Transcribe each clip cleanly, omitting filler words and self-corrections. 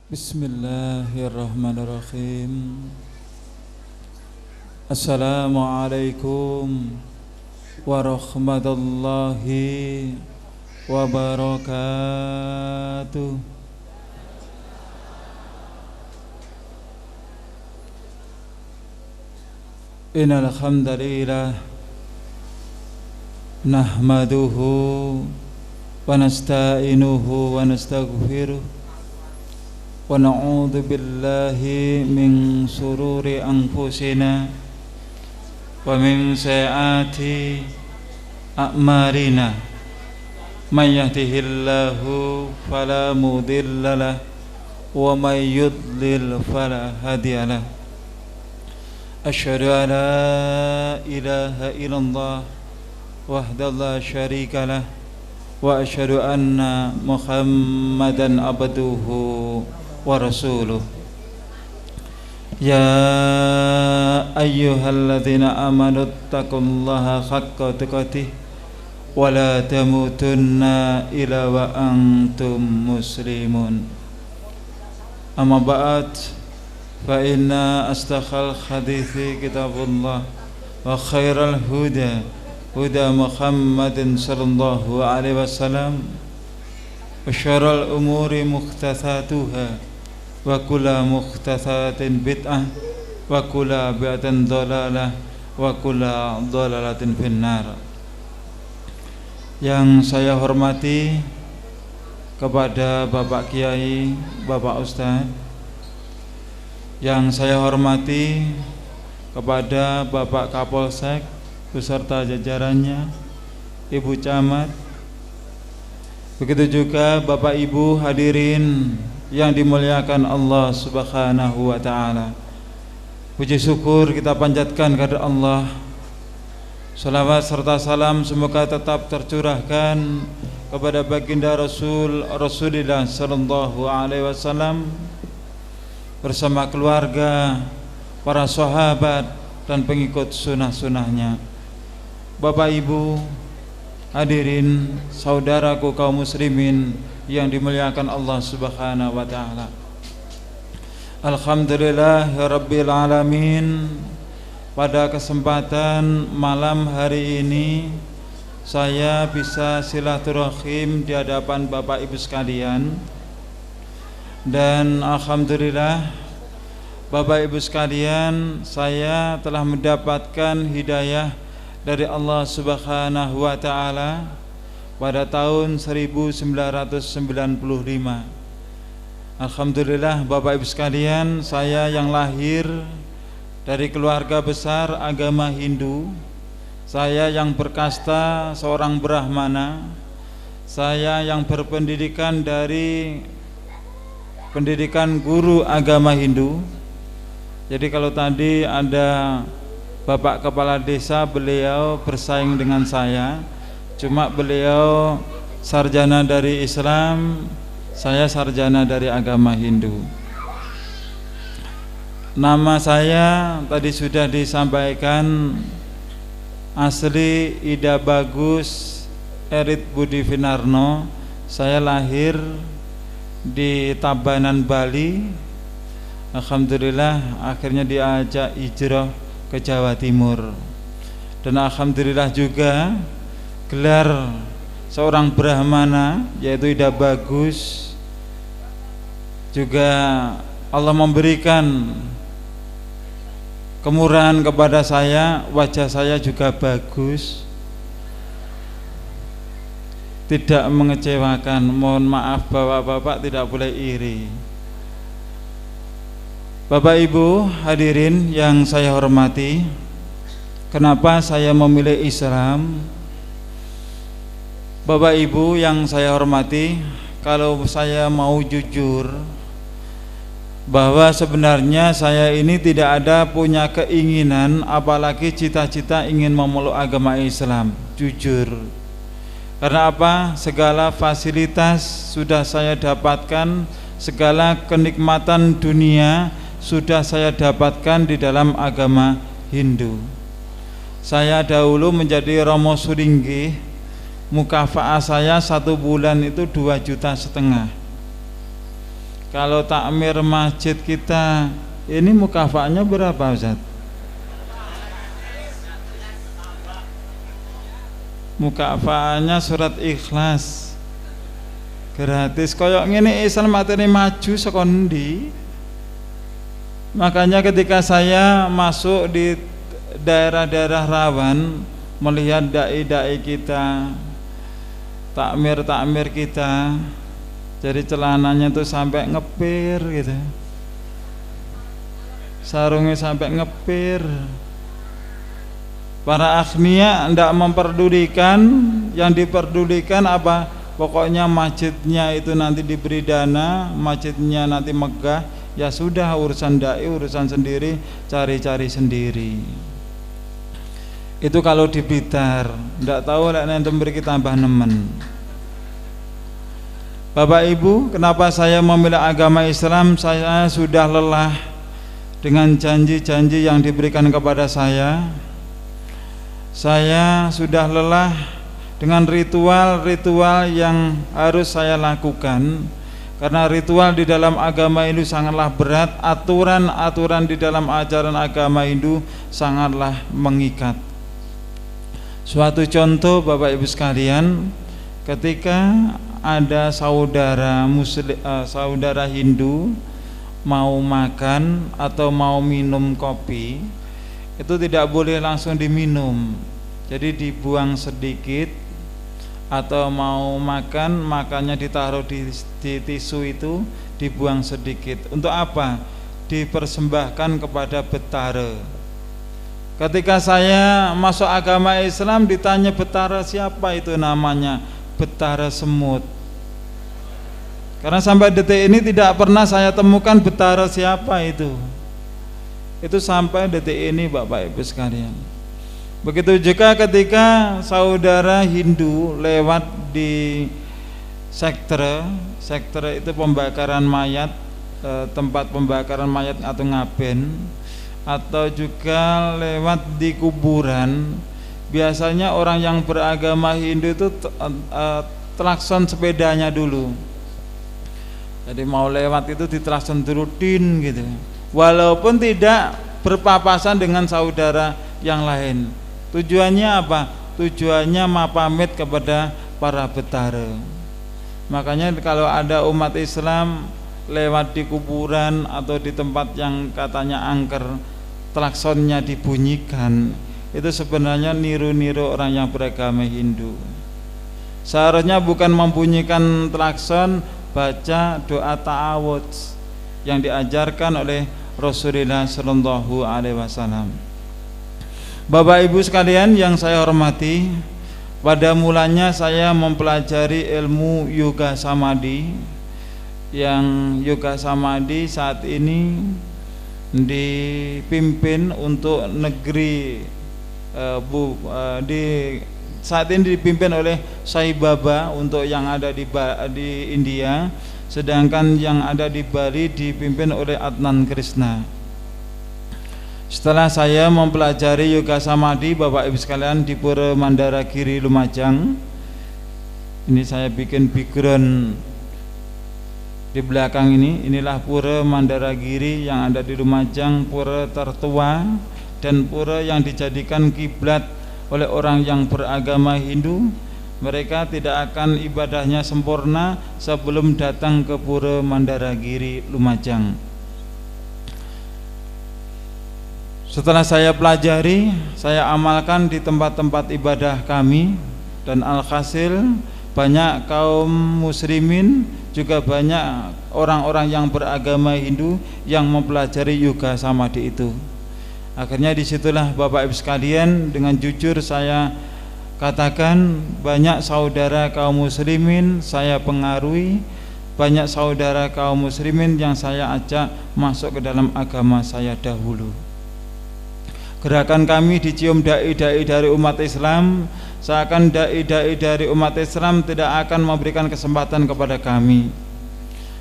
Bismillahirrahmanirrahim. Assalamualaikum warahmatullahi wabarakatuh. Innal hamdalillah nahmaduhu wa nasta'inuhu wa nastaghfiruh wa na'udzu billahi min sururi anfusina wa min sayyiati a'malina may yahdihillahu fala mudhillalah wa may yudlil fala hadiyalah. Asyhadu an la ilaha illallah wahdahu la syarikalah wa asyhadu anna Muhammadan abduhu wa rasuluh. Ya ayyuhalladzina amanu taqullaha haqqa tuqatih wa la tamutunna illa wa antum muslimun. Amma ba'd, fa inna asdaqal hadithi kitabullah wa khairal huda huda Muhammadin sallallahu alaihi wasallam wa syarrul umuri muhdatsatuha wa kullu muhdatsatin bid'ah wa kullu bid'atin dhalalah wa kullu dhalalatin finnar. Yang saya hormati kepada Bapak Kiai, Bapak Ustadz, yang saya hormati kepada Bapak Kapolsek beserta jajarannya, Ibu Camat, begitu juga Bapak Ibu hadirin yang dimuliakan Allah Subhanahu wa ta'ala. Puji syukur kita panjatkan kepada Allah. Salawat serta salam semoga tetap tercurahkan kepada baginda Rasulullah sallallahu alaihi wasallam bersama keluarga, para sahabat dan pengikut sunnah-sunnahnya. Bapak Ibu hadirin, saudaraku kaum muslimin yang dimuliakan Allah Subhanahu wa ta'ala. Alhamdulillahirabbil alamin. Pada kesempatan malam hari ini saya bisa silaturahim di hadapan Bapak Ibu sekalian. Dan alhamdulillah Bapak Ibu sekalian, saya telah mendapatkan hidayah dari Allah Subhanahu wa ta'ala pada tahun 1995. Alhamdulillah Bapak Ibu sekalian, saya yang lahir dari keluarga besar agama Hindu, saya yang berkasta seorang Brahmana, saya yang berpendidikan dari pendidikan guru agama Hindu. Jadi kalau tadi ada Bapak Kepala Desa, beliau bersaing dengan saya, cuma beliau sarjana dari Islam, saya sarjana dari agama Hindu. Nama saya tadi sudah disampaikan, asli Ida Bagus Erit Budi Finarno. Saya lahir di Tabanan, Bali. Alhamdulillah akhirnya diajak hijrah ke Jawa Timur. Dan alhamdulillah juga gelar seorang Brahmana yaitu Ida Bagus juga Allah memberikan kemurahan kepada saya, wajah saya juga bagus, tidak mengecewakan. Mohon maaf bapak-bapak, tidak boleh iri. Bapak Ibu hadirin yang saya hormati, kenapa saya memilih Islam? Bapak Ibu yang saya hormati, kalau saya mau jujur bahwa sebenarnya saya ini tidak ada punya keinginan, apalagi cita-cita ingin memeluk agama Islam, jujur. Karena apa? Segala fasilitas sudah saya dapatkan, segala kenikmatan dunia sudah saya dapatkan di dalam agama Hindu. Saya dahulu menjadi Romo Suringgih, mukafaah saya 1 bulan itu 2,5 juta. Kalau takmir masjid kita ini mukafaahnya berapa Ustaz? Mukafaahnya surat Ikhlas gratis. Koyok ngene Islam materi maju sekondi. Makanya ketika saya masuk di daerah-daerah rawan, melihat dai-dai kita, takmir kita, jadi celananya tuh sampai ngepir gitu, sarungnya sampai ngepir. Para akhnia tidak memperdulikan, yang diperdulikan apa? Pokoknya masjidnya itu nanti diberi dana, masjidnya nanti megah, ya sudah, urusan dai urusan sendiri, cari-cari sendiri. Itu kalau di Blitar. Tidak tahu lek nanti beri tambah nemen. Bapak Ibu, kenapa saya memilih agama Islam? Saya sudah lelah dengan janji-janji yang diberikan kepada saya. Saya sudah lelah dengan ritual-ritual yang harus saya lakukan, karena ritual di dalam agama Hindu sangatlah berat, aturan-aturan di dalam ajaran agama Hindu sangatlah mengikat. Suatu contoh Bapak Ibu sekalian, ketika ada saudara Muslim, saudara Hindu mau makan atau mau minum kopi, itu tidak boleh langsung diminum, jadi dibuang sedikit, atau mau makan, makannya ditaruh di tisu itu, dibuang sedikit. Untuk apa? Dipersembahkan kepada Betara. Ketika saya masuk agama Islam ditanya Betara siapa itu namanya, Betara Semut. Karena sampai detik ini tidak pernah saya temukan Betara siapa itu. Itu sampai detik ini Bapak Ibu sekalian. Begitu juga ketika saudara Hindu lewat di sektre itu pembakaran mayat, tempat pembakaran mayat atau ngaben, atau juga lewat di kuburan. Biasanya orang yang beragama Hindu itu klakson sepedanya dulu. Jadi mau lewat itu diklakson dulu din gitu, walaupun tidak berpapasan dengan saudara yang lain. Tujuannya apa? Tujuannya pamit kepada para Betara. Makanya kalau ada umat Islam lewat di kuburan atau di tempat yang katanya angker, klaksonnya dibunyikan, itu sebenarnya niru-niru orang yang beragama Hindu. Seharusnya bukan membunyikan klakson, baca doa ta'awudz yang diajarkan oleh Rasulullah Shallallahu Alaihi Wasallam. Bapak Ibu sekalian yang saya hormati, pada mulanya saya mempelajari ilmu yoga samadhi, yang yoga samadhi saat ini dipimpin untuk negeri saat ini dipimpin oleh Sai Baba untuk yang ada di India, sedangkan yang ada di Bali dipimpin oleh Adnan Krishna. Setelah saya mempelajari yoga samadhi Bapak Ibu sekalian di Pura Mandaragiri Lumajang, ini saya bikin background di belakang ini. Inilah Pura Mandaragiri yang ada di Lumajang, pura tertua dan pura yang dijadikan kiblat oleh orang yang beragama Hindu. Mereka tidak akan ibadahnya sempurna sebelum datang ke Pura Mandaragiri Lumajang. Setelah saya pelajari, saya amalkan di tempat-tempat ibadah kami, dan alhasil banyak kaum muslimin, juga banyak orang-orang yang beragama Hindu yang mempelajari yoga samadhi itu. Akhirnya disitulah Bapak Ibu sekalian, dengan jujur saya katakan, banyak saudara kaum muslimin saya pengaruhi, banyak saudara kaum muslimin yang saya ajak masuk ke dalam agama saya dahulu. Gerakan kami dicium dai-dai dari umat Islam, seakan dai-dai dari umat Islam tidak akan memberikan kesempatan kepada kami.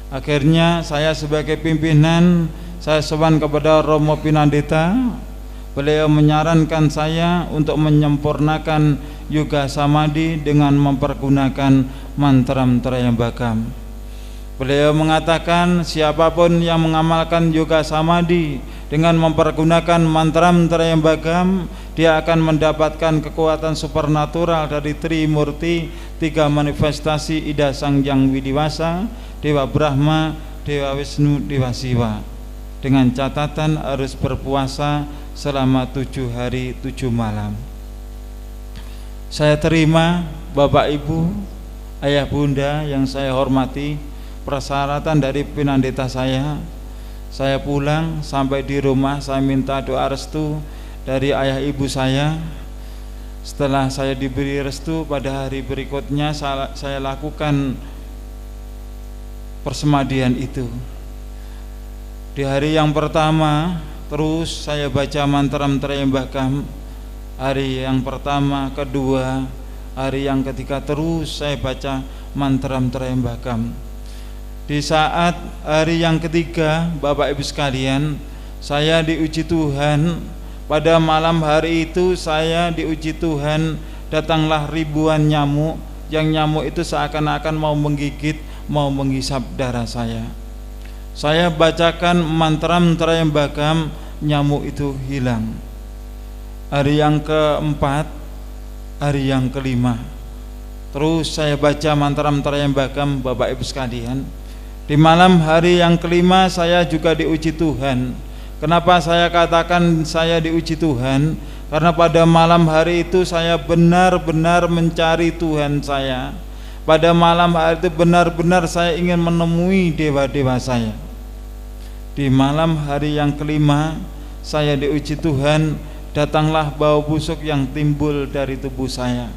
Akhirnya saya sebagai pimpinan, saya sowan kepada Romo Pinandita. Beliau menyarankan saya untuk menyempurnakan yoga samadhi dengan mempergunakan mantra Trayambakam. Beliau mengatakan, siapapun yang mengamalkan yoga samadhi dengan mempergunakan mantra-mantra yang bagam, dia akan mendapatkan kekuatan supernatural dari Trimurti, 3 manifestasi Ida Sang Hyang Widiwasa, Dewa Brahma, Dewa Wisnu, Dewa Siwa. Dengan catatan harus berpuasa selama 7 hari 7 malam. Saya terima Bapak Ibu, Ayah Bunda yang saya hormati, persyaratan dari Pinandeta saya pulang sampai di rumah, saya minta doa restu dari ayah ibu saya. Setelah saya diberi restu, pada hari berikutnya saya lakukan persemadian itu. Di hari yang pertama terus saya baca mantra-mantra yang bagam. Hari yang pertama, kedua, hari yang ketiga terus saya baca mantra-mantra yang bagam. Di saat hari yang ketiga, Bapak Ibu sekalian, saya diuji Tuhan. Pada malam hari itu saya diuji Tuhan, datanglah ribuan nyamuk. Yang nyamuk itu seakan-akan mau menggigit, mau menghisap darah saya. Saya bacakan mantra-mantra yang bagam, nyamuk itu hilang. Hari yang keempat, hari yang kelima, terus saya baca mantra-mantra yang bagam, Bapak Ibu sekalian. Di malam hari yang kelima saya juga diuji Tuhan. Kenapa saya katakan saya diuji Tuhan? Karena pada malam hari itu saya benar-benar mencari Tuhan saya. Pada malam hari itu benar-benar saya ingin menemui dewa-dewa saya. Di malam hari yang kelima saya diuji Tuhan, datanglah bau busuk yang timbul dari tubuh saya.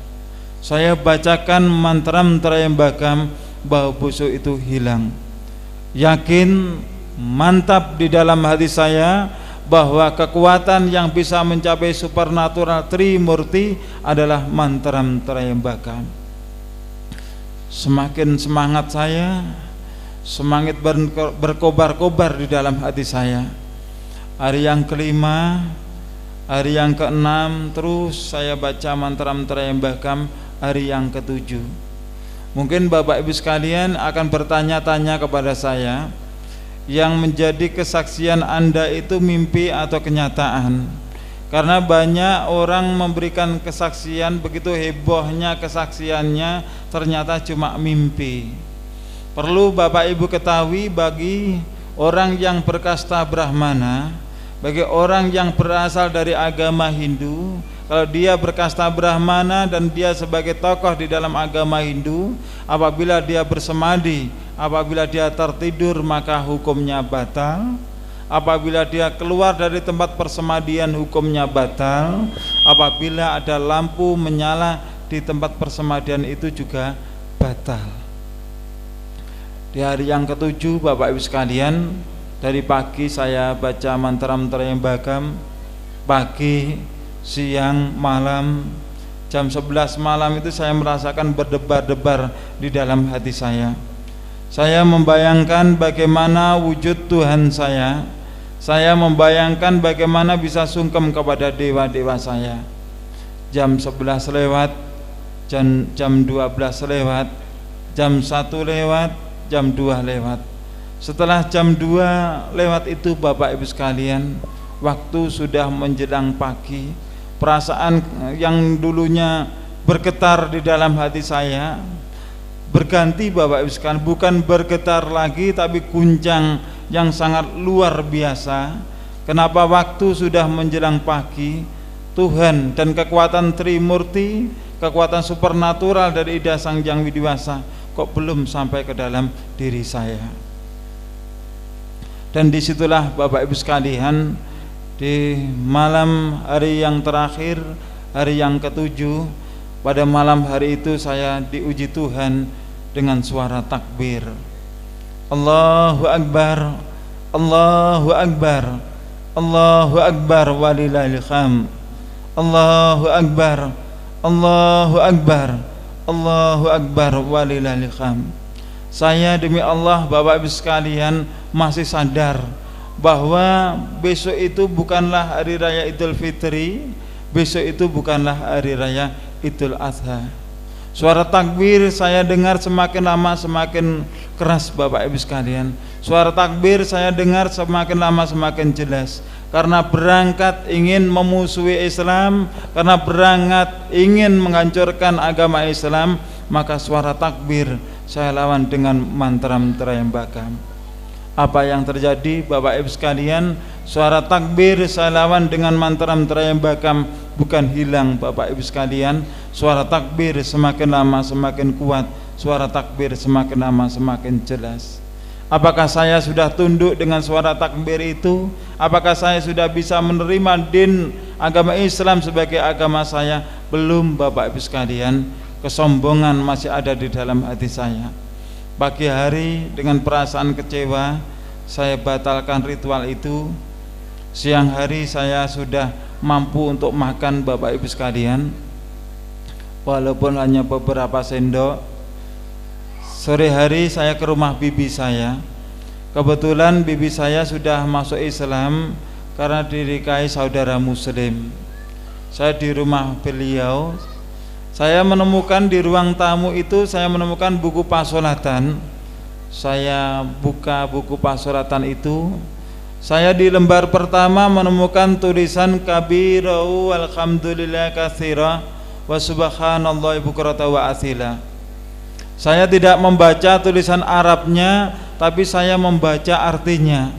Saya bacakan mantra-mantra yang bagam, bau busuk itu hilang. Yakin, mantap di dalam hati saya bahwa kekuatan yang bisa mencapai supernatural Trimurti adalah mantra-mantra yang bagam. Semakin semangat saya, semangat berkobar-kobar di dalam hati saya. Hari yang kelima, hari yang keenam, terus saya baca mantra-mantra yang bagam. Hari yang ketujuh, mungkin Bapak Ibu sekalian akan bertanya-tanya kepada saya, yang menjadi kesaksian Anda itu mimpi atau kenyataan? Karena banyak orang memberikan kesaksian, begitu hebohnya kesaksiannya, ternyata cuma mimpi. Perlu Bapak Ibu ketahui, bagi orang yang berkasta Brahmana, bagi orang yang berasal dari agama Hindu, kalau dia berkasta Brahmana dan dia sebagai tokoh di dalam agama Hindu, apabila dia bersemadi, apabila dia tertidur, maka hukumnya batal. Apabila dia keluar dari tempat persemadian, hukumnya batal. Apabila ada lampu menyala di tempat persemadian, itu juga batal. Di hari yang ketujuh, Bapak Ibu sekalian, dari pagi saya baca mantra-mantra yang bagam. Pagi, siang, malam, jam 11 malam itu saya merasakan berdebar-debar di dalam hati saya. Saya membayangkan bagaimana wujud Tuhan saya. Saya membayangkan bagaimana bisa sungkem kepada dewa-dewa saya. Jam 11 lewat, jam 12 lewat, jam 1 lewat, jam 2 lewat. Setelah jam 2 lewat itu, Bapak Ibu sekalian, waktu sudah menjelang pagi. Perasaan yang dulunya bergetar di dalam hati saya berganti, Bapak Ibu sekalian, bukan bergetar lagi tapi guncang yang sangat luar biasa. Kenapa? Waktu sudah menjelang pagi, Tuhan dan kekuatan Trimurti, kekuatan supernatural dari Ida Sang Hyang Widiwasa kok belum sampai ke dalam diri saya. Dan disitulah Bapak Ibu sekalian, di malam hari yang terakhir, hari yang ketujuh, pada malam hari itu saya diuji Tuhan dengan suara takbir. Allahu Akbar, Allahu Akbar, Allahu Akbar walillahil hamd. Allahu Akbar, Allahu Akbar, Allahu Akbar walillahil hamd. Saya demi Allah, Bapak Ibu sekalian, masih sadar bahwa besok itu bukanlah hari raya Idul Fitri, besok itu bukanlah hari raya Idul Adha. Suara takbir saya dengar semakin lama semakin keras Bapak Ibu sekalian. Suara takbir saya dengar semakin lama semakin jelas. Karena berangkat ingin memusuhi Islam, karena berangkat ingin menghancurkan agama Islam, maka suara takbir saya lawan dengan mantra-mantra yang bakam. Apa yang terjadi Bapak Ibu sekalian? Suara takbir saya lawan dengan mantra-mantra yang bakam bukan hilang Bapak Ibu sekalian. Suara takbir semakin lama semakin kuat, suara takbir semakin lama semakin jelas. Apakah saya sudah tunduk dengan suara takbir itu? Apakah saya sudah bisa menerima din agama Islam sebagai agama saya? Belum Bapak Ibu sekalian. Kesombongan masih ada di dalam hati saya. Pagi hari dengan perasaan kecewa saya batalkan ritual itu. Siang hari saya sudah mampu untuk makan Bapak Ibu sekalian, walaupun hanya beberapa sendok. Sore hari saya ke rumah bibi saya. Kebetulan bibi saya sudah masuk Islam karena dinikahi saudara muslim. Saya di rumah beliau. Saya menemukan di ruang tamu itu, saya menemukan buku pasolatan. Saya buka buku pasolatan itu. Saya di lembar pertama menemukan tulisan kabirau alhamdulillah katsira wa subhanallahi bukrata wa asila. Saya tidak membaca tulisan Arabnya, tapi saya membaca artinya,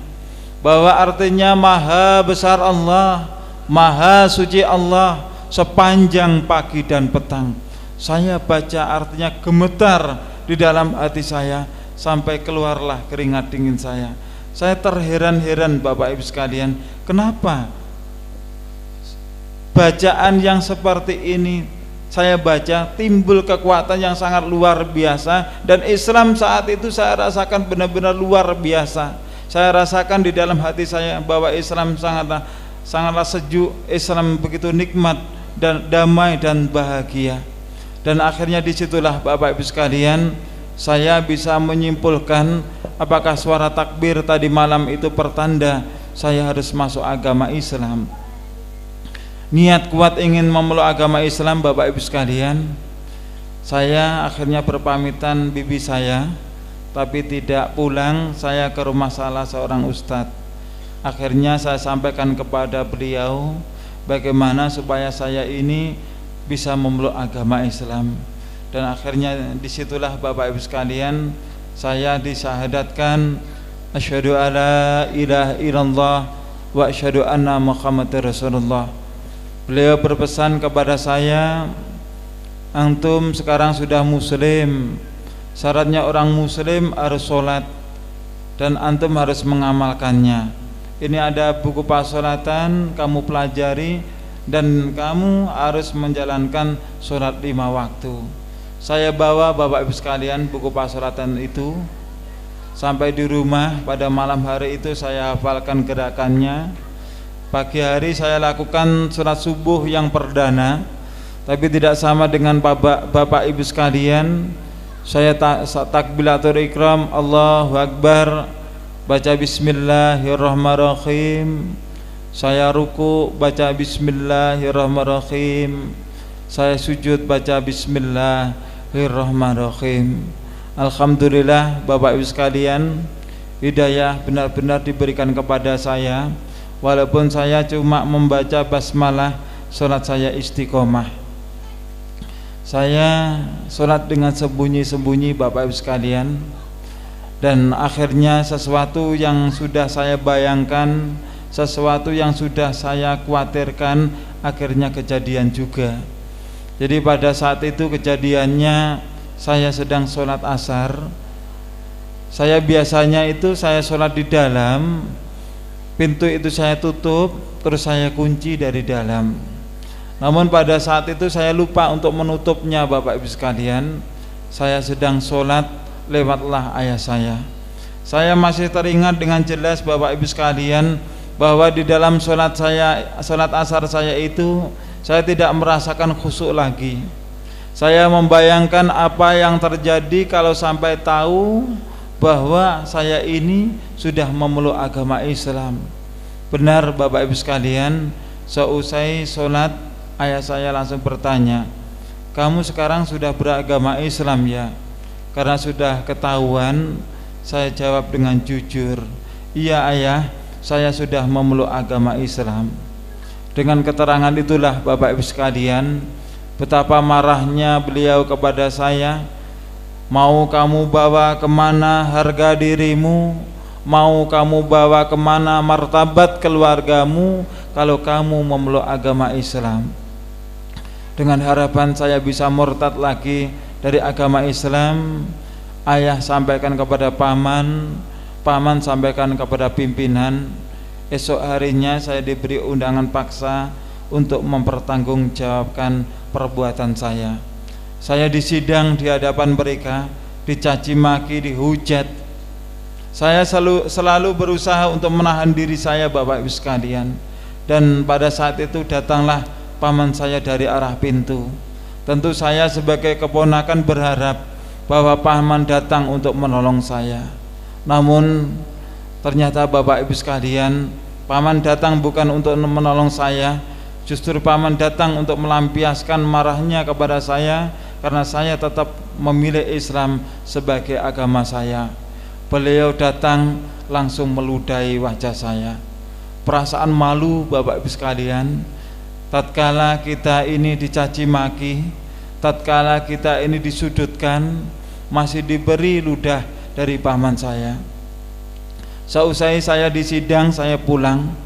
bahwa artinya maha besar Allah, maha suci Allah sepanjang pagi dan petang. Saya baca artinya gemetar di dalam hati saya, sampai keluarlah keringat dingin saya. Saya terheran-heran Bapak Ibu sekalian, kenapa bacaan yang seperti ini saya baca timbul kekuatan yang sangat luar biasa, dan Islam saat itu saya rasakan benar-benar luar biasa. Saya rasakan di dalam hati saya bahwa Islam sangatlah sejuk, Islam begitu nikmat dan damai dan bahagia. Dan akhirnya disitulah Bapak Ibu sekalian saya bisa menyimpulkan apakah suara takbir tadi malam itu pertanda saya harus masuk agama Islam. Niat kuat ingin memeluk agama Islam Bapak Ibu sekalian. Saya akhirnya berpamitan bibi saya, tapi tidak pulang. Saya ke rumah salah seorang ustadz. Akhirnya saya sampaikan kepada beliau bagaimana supaya saya ini bisa memeluk agama Islam. Dan akhirnya disitulah Bapak Ibu sekalian saya disyahadatkan asyhadu alla ilaha illallah wa asyhadu anna muhammadar rasulullah. Beliau berpesan kepada saya, antum sekarang sudah muslim, syaratnya orang muslim harus sholat dan antum harus mengamalkannya. Ini ada buku pasolatan, kamu pelajari dan kamu harus menjalankan sholat 5 waktu. Saya bawa Bapak Ibu sekalian buku pasolatan itu sampai di rumah. Pada malam hari itu saya hafalkan gerakannya. Pagi hari saya lakukan sholat subuh yang perdana, tapi tidak sama dengan Bapak Ibu sekalian. Saya takbiratul ikram, Allahu Akbar, baca bismillahirrahmanirrahim. Saya ruku, baca bismillahirrahmanirrahim. Saya sujud, baca bismillahirrahmanirrahim. Alhamdulillah Bapak Ibu sekalian, hidayah benar-benar diberikan kepada saya. Walaupun saya cuma membaca basmalah, sholat saya istiqomah. Saya sholat dengan sembunyi-sembunyi Bapak Ibu sekalian. Dan akhirnya sesuatu yang sudah saya bayangkan, sesuatu yang sudah saya khawatirkan, akhirnya kejadian juga. Jadi pada saat itu kejadiannya saya sedang sholat asar. Saya biasanya itu saya sholat di dalam, pintu itu saya tutup, terus saya kunci dari dalam. Namun pada saat itu saya lupa untuk menutupnya Bapak Ibu sekalian. Saya sedang sholat, lewatlah ayah saya. Saya masih teringat dengan jelas Bapak Ibu sekalian bahwa di dalam sholat saya, sholat asar saya itu, saya tidak merasakan khusyuk lagi. Saya membayangkan apa yang terjadi kalau sampai tahu bahwa saya ini sudah memeluk agama Islam. Benar Bapak Ibu sekalian, seusai sholat ayah saya langsung bertanya, kamu sekarang sudah beragama Islam ya? Karena sudah ketahuan, saya jawab dengan jujur, iya ayah, saya sudah memeluk agama Islam. Dengan keterangan itulah Bapak Ibu sekalian, betapa marahnya beliau kepada saya. Mau kamu bawa kemana harga dirimu, mau kamu bawa kemana martabat keluargamu, kalau kamu memeluk agama Islam. Dengan harapan saya bisa murtad lagi dari agama Islam, ayah sampaikan kepada paman, paman sampaikan kepada pimpinan. Esok harinya saya diberi undangan paksa untuk mempertanggungjawabkan perbuatan saya. Saya disidang di hadapan mereka, dicaci maki, dihujat. Saya selalu berusaha untuk menahan diri saya, Bapak Ibu sekalian. Dan pada saat itu datanglah paman saya dari arah pintu. Tentu saya sebagai keponakan berharap bahwa paman datang untuk menolong saya. Namun ternyata Bapak Ibu sekalian, paman datang bukan untuk menolong saya, justru paman datang untuk melampiaskan marahnya kepada saya karena saya tetap memilih Islam sebagai agama saya. Beliau datang langsung meludahi wajah saya. Perasaan malu Bapak Ibu sekalian, tatkala kita ini dicaci maki, tatkala kita ini disudutkan, masih diberi ludah dari paman saya. Seusai saya disidang, saya pulang.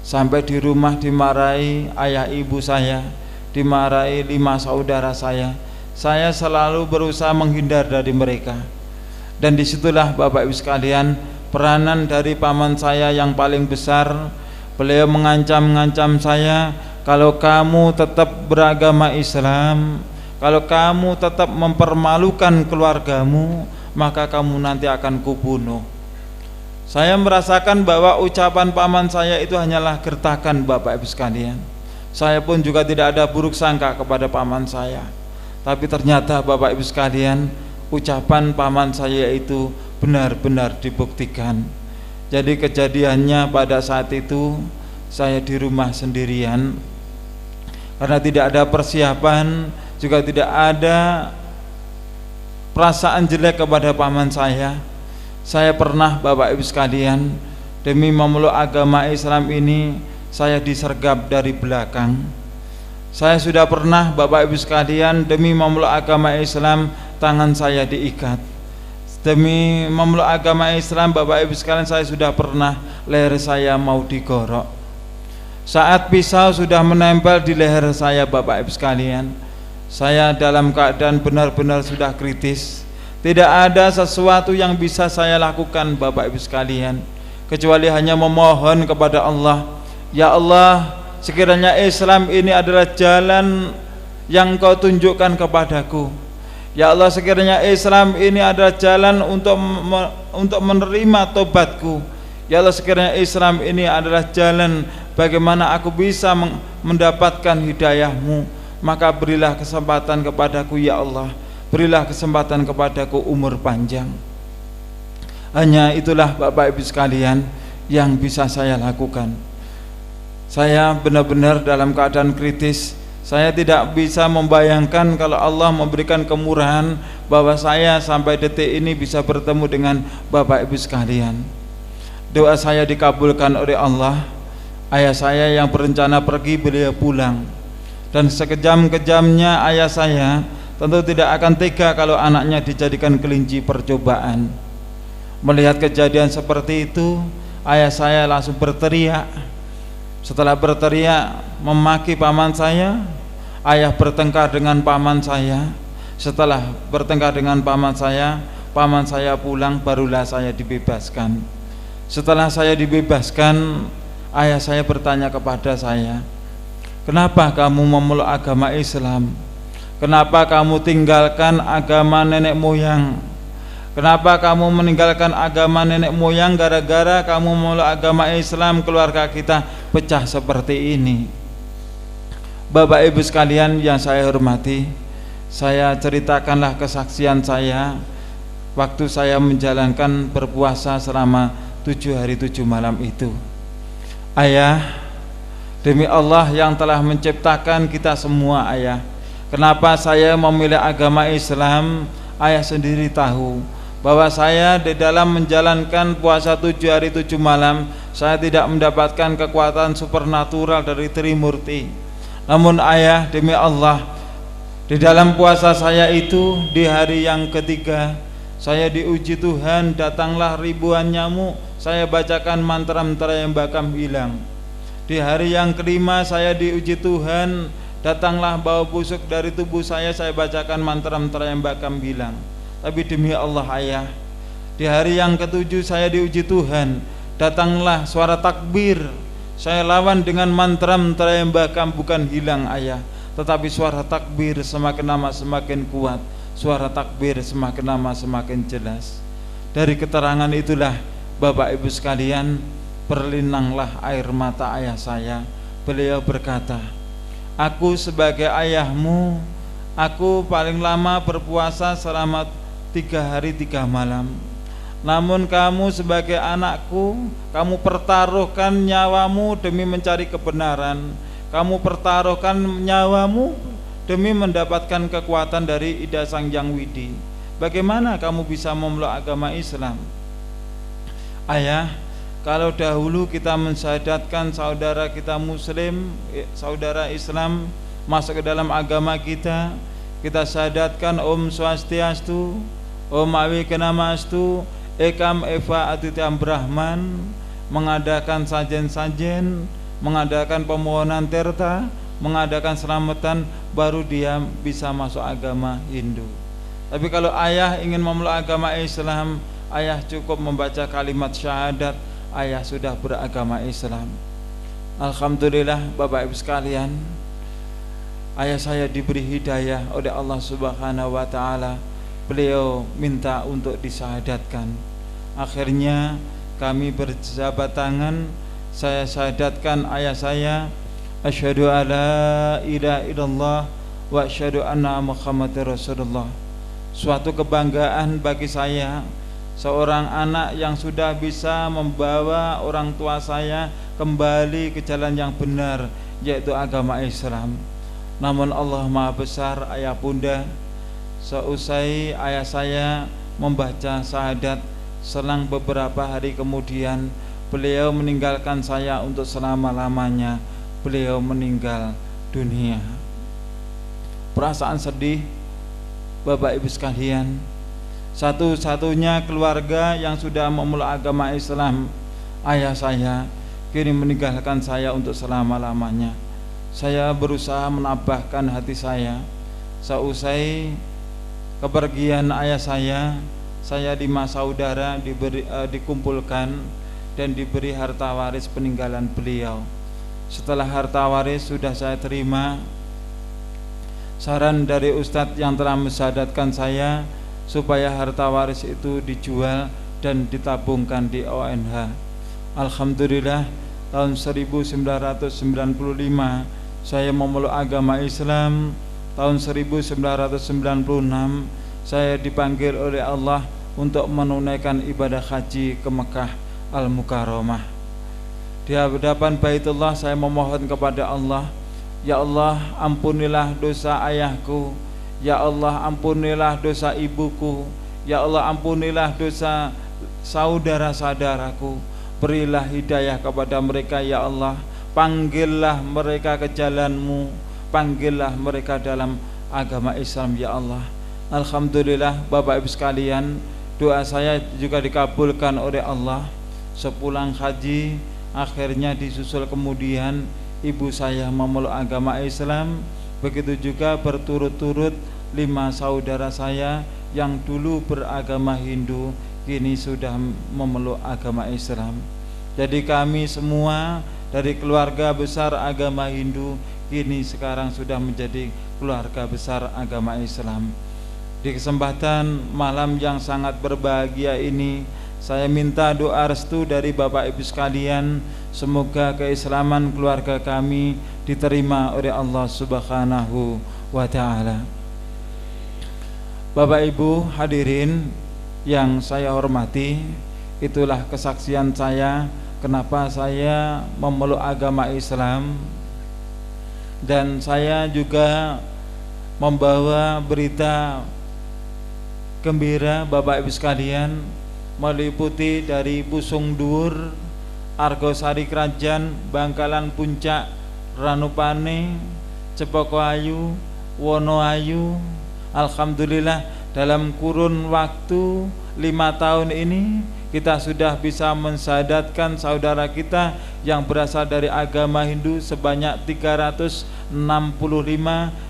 Sampai di rumah dimarahi ayah ibu saya, dimarahi 5 saudara saya. Saya selalu berusaha menghindar dari mereka. Dan disitulah Bapak Ibu sekalian, peranan dari paman saya yang paling besar. Beliau mengancam saya, kalau kamu tetap beragama Islam, kalau kamu tetap mempermalukan keluargamu, maka kamu nanti akan kubunuh. Saya merasakan bahwa ucapan paman saya itu hanyalah gertakan Bapak Ibu sekalian. Saya pun juga tidak ada buruk sangka kepada paman saya. Tapi ternyata Bapak Ibu sekalian, ucapan paman saya itu benar-benar dibuktikan. Jadi kejadiannya pada saat itu saya di rumah sendirian. Karena tidak ada persiapan, juga tidak ada perasaan jelek kepada paman saya. Saya pernah Bapak Ibu sekalian, demi memeluk agama Islam ini, saya disergap dari belakang. Saya sudah pernah Bapak Ibu sekalian, demi memeluk agama Islam, tangan saya diikat. Demi memeluk agama Islam Bapak Ibu sekalian, saya sudah pernah leher saya mau digorok. Saat pisau sudah menempel di leher saya Bapak Ibu sekalian, saya dalam keadaan benar-benar sudah kritis. Tidak ada sesuatu yang bisa saya lakukan Bapak Ibu sekalian, kecuali hanya memohon kepada Allah, ya Allah, sekiranya Islam ini adalah jalan yang Kau tunjukkan kepadaku. Ya Allah, sekiranya Islam ini adalah jalan untuk menerima tobatku. Ya Allah, sekiranya Islam ini adalah jalan bagaimana aku bisa mendapatkan hidayah-Mu, maka berilah kesempatan kepadaku ya Allah. Berilah kesempatan kepadaku umur panjang. Hanya itulah Bapak Ibu sekalian yang bisa saya lakukan. Saya benar-benar dalam keadaan kritis. Saya tidak bisa membayangkan kalau Allah memberikan kemurahan bahwa saya sampai detik ini bisa bertemu dengan Bapak Ibu sekalian. Doa saya dikabulkan oleh Allah. Ayah saya yang berencana pergi, beliau pulang. Dan sekejam-kejamnya ayah saya tentu tidak akan tega kalau anaknya dijadikan kelinci percobaan. Melihat kejadian seperti itu, ayah saya langsung berteriak. Setelah berteriak memaki paman saya, ayah bertengkar dengan paman saya. Setelah bertengkar dengan paman saya pulang, barulah saya dibebaskan. Setelah saya dibebaskan, ayah saya bertanya kepada saya, kenapa kamu memeluk agama Islam? Kenapa kamu tinggalkan agama nenek moyang? Kenapa kamu meninggalkan agama nenek moyang gara-gara kamu memeluk agama Islam, keluarga kita pecah seperti ini? Bapak Ibu sekalian yang saya hormati, saya ceritakanlah kesaksian saya waktu saya menjalankan berpuasa selama 7 hari 7 malam itu. Ayah, demi Allah yang telah menciptakan kita semua ayah, Kenapa saya memilih agama Islam? Ayah sendiri tahu bahwa saya di dalam menjalankan puasa 7 hari 7 malam, saya tidak mendapatkan kekuatan supernatural dari Trimurti. Namun ayah, demi Allah, di dalam puasa saya itu, di hari yang ketiga, saya diuji Tuhan, datanglah ribuan nyamuk, saya bacakan mantra-mantra yang bakam hilang. Di hari yang kelima, saya diuji Tuhan, datanglah bau busuk dari tubuh saya bacakan mantra-mantra yang bakam hilang. Tapi demi Allah ayah, di hari yang ketujuh saya diuji Tuhan, datanglah suara takbir, saya lawan dengan mantra-mantra yang bakam bukan hilang ayah, tetapi suara takbir semakin lama semakin kuat, suara takbir semakin lama semakin jelas. Dari keterangan itulah Bapak Ibu sekalian, berlinanglah air mata ayah saya. Beliau berkata, aku sebagai ayahmu, aku paling lama berpuasa selama 3 hari 3 malam. Namun kamu sebagai anakku, kamu pertaruhkan nyawamu demi mencari kebenaran. Kamu pertaruhkan nyawamu demi mendapatkan kekuatan dari Ida Sang Hyang Widi. Bagaimana kamu bisa memeluk agama Islam? Ayah, kalau dahulu kita mensyahadatkan saudara kita muslim, saudara Islam masuk ke dalam agama kita syahadatkan Om Swastiastu, Om Awikenamastu, Ekam Eva Adityam Brahman, mengadakan sajen-sajen, mengadakan pemohonan terta, mengadakan selamatan, baru dia bisa masuk agama Hindu. Tapi kalau ayah ingin memeluk agama Islam, ayah cukup membaca kalimat syahadat, ayah sudah beragama Islam. Alhamdulillah Bapak Ibu sekalian, ayah saya diberi hidayah oleh Allah Subhanahu wa taala. Beliau minta untuk disyahadatkan. Akhirnya kami berjabat tangan, saya syahadatkan ayah saya, asyhadu alla ilaha illallah wa asyhadu anna Muhammadar Rasulullah. Suatu kebanggaan bagi saya, seorang anak yang sudah bisa membawa orang tua saya kembali ke jalan yang benar, yaitu agama Islam. Namun Allah Maha Besar, ayah bunda, seusai ayah saya membaca syahadat, selang beberapa hari kemudian beliau meninggalkan saya untuk selama-lamanya. Beliau meninggal dunia. Perasaan sedih Bapak Ibu sekalian, satu-satunya keluarga yang sudah memeluk agama Islam, ayah saya, kini meninggalkan saya untuk selama-lamanya. Saya berusaha menambahkan hati saya. Seusai kepergian ayah saya 5 saudara dikumpulkan dan diberi harta waris peninggalan beliau. Setelah harta waris sudah saya terima, saran dari ustadz yang telah mensyahadatkan saya supaya harta waris itu dijual dan ditabungkan di ONH. Alhamdulillah, tahun 1995 saya memeluk agama Islam. Tahun 1996 saya dipanggil oleh Allah untuk menunaikan ibadah haji ke Mekah Al-Mukarramah. Di hadapan Baitullah saya memohon kepada Allah, ya Allah, ampunilah dosa ayahku, ya Allah, ampunilah dosa ibuku, ya Allah, ampunilah dosa saudara-saudaraku. Berilah hidayah kepada mereka ya Allah, panggillah mereka ke jalan-Mu, panggillah mereka dalam agama Islam ya Allah. Alhamdulillah Bapak Ibu sekalian, doa saya juga dikabulkan oleh Allah. Sepulang haji, akhirnya disusul kemudian ibu saya memeluk agama Islam. Begitu juga berturut-turut 5 saudara saya yang dulu beragama Hindu kini sudah memeluk agama Islam. Jadi kami semua dari keluarga besar agama Hindu kini sekarang sudah menjadi keluarga besar agama Islam. Di kesempatan malam yang sangat berbahagia ini, saya minta doa restu dari Bapak Ibu sekalian, semoga keislaman keluarga kami diterima oleh Allah Subhanahu wa taala. Bapak Ibu hadirin yang saya hormati, itulah kesaksian saya kenapa saya memeluk agama Islam. Dan saya juga membawa berita gembira Bapak Ibu sekalian, meliputi dari Pusung Dhuwur, Argosari Krajan, Bangkalan Puncak, Ranupane, Cepokoayu, Wonoayu. Alhamdulillah dalam kurun waktu 5 tahun ini kita sudah bisa mensyahadatkan saudara kita yang berasal dari agama Hindu sebanyak 365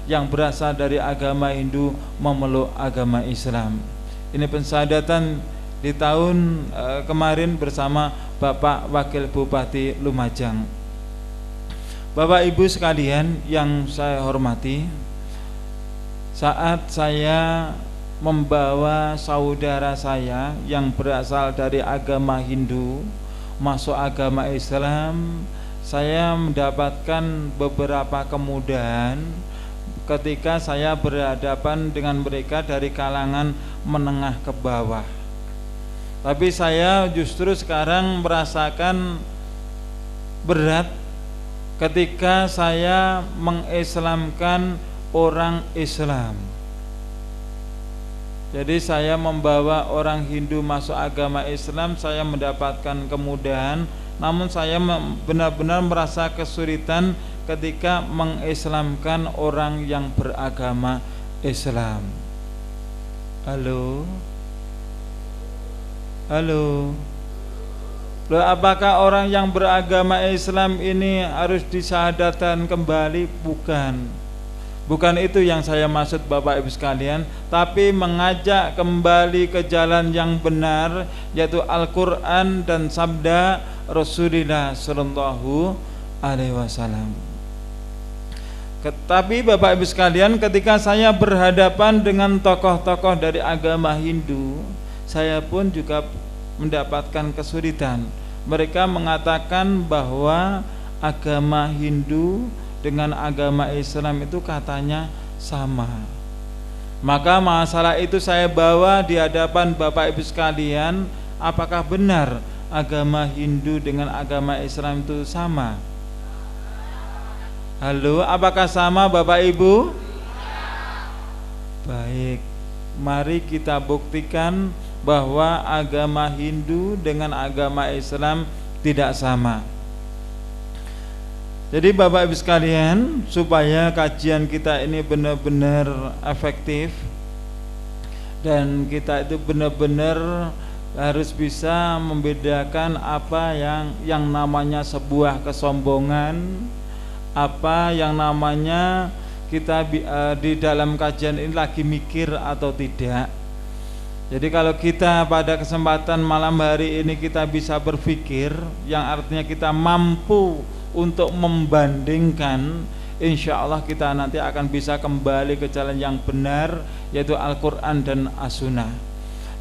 yang berasal dari agama Hindu memeluk agama Islam. Ini pensyahadatan di tahun kemarin bersama Bapak Wakil Bupati Lumajang. Bapak Ibu sekalian yang saya hormati, saat saya membawa saudara saya yang berasal dari agama Hindu masuk agama Islam, saya mendapatkan beberapa kemudahan ketika saya berhadapan dengan mereka dari kalangan menengah ke bawah. Tapi saya justru sekarang merasakan berat ketika saya mengislamkan orang Islam. Jadi saya membawa orang Hindu masuk agama Islam, saya mendapatkan kemudahan, namun saya benar-benar merasa kesulitan ketika mengislamkan orang yang beragama Islam. Halo? Halo? Loh, apakah orang yang beragama Islam ini harus disyahadatkan kembali? Bukan itu yang saya maksud Bapak Ibu sekalian, tapi mengajak kembali ke jalan yang benar, yaitu Al-Quran dan sabda Rasulullah Sallallahu Alaihi Wasallam. Tapi Bapak Ibu sekalian, ketika saya berhadapan dengan tokoh-tokoh dari agama Hindu, saya pun juga mendapatkan kesulitan. Mereka mengatakan bahwa agama Hindu dengan agama Islam itu katanya sama. Maka masalah itu saya bawa di hadapan Bapak Ibu sekalian, apakah benar agama Hindu dengan agama Islam itu sama? Halo, apakah sama Bapak Ibu? Baik, mari kita buktikan bahwa agama Hindu dengan agama Islam tidak sama. Jadi Bapak Ibu sekalian, supaya kajian kita ini benar-benar efektif dan kita itu benar-benar harus bisa membedakan apa yang namanya sebuah kesombongan, apa yang namanya kita di dalam kajian ini lagi mikir atau tidak. Jadi kalau kita pada kesempatan malam hari ini kita bisa berpikir, yang artinya kita mampu untuk membandingkan, insya Allah kita nanti akan bisa kembali ke jalan yang benar, yaitu Al-Quran dan As-Sunnah.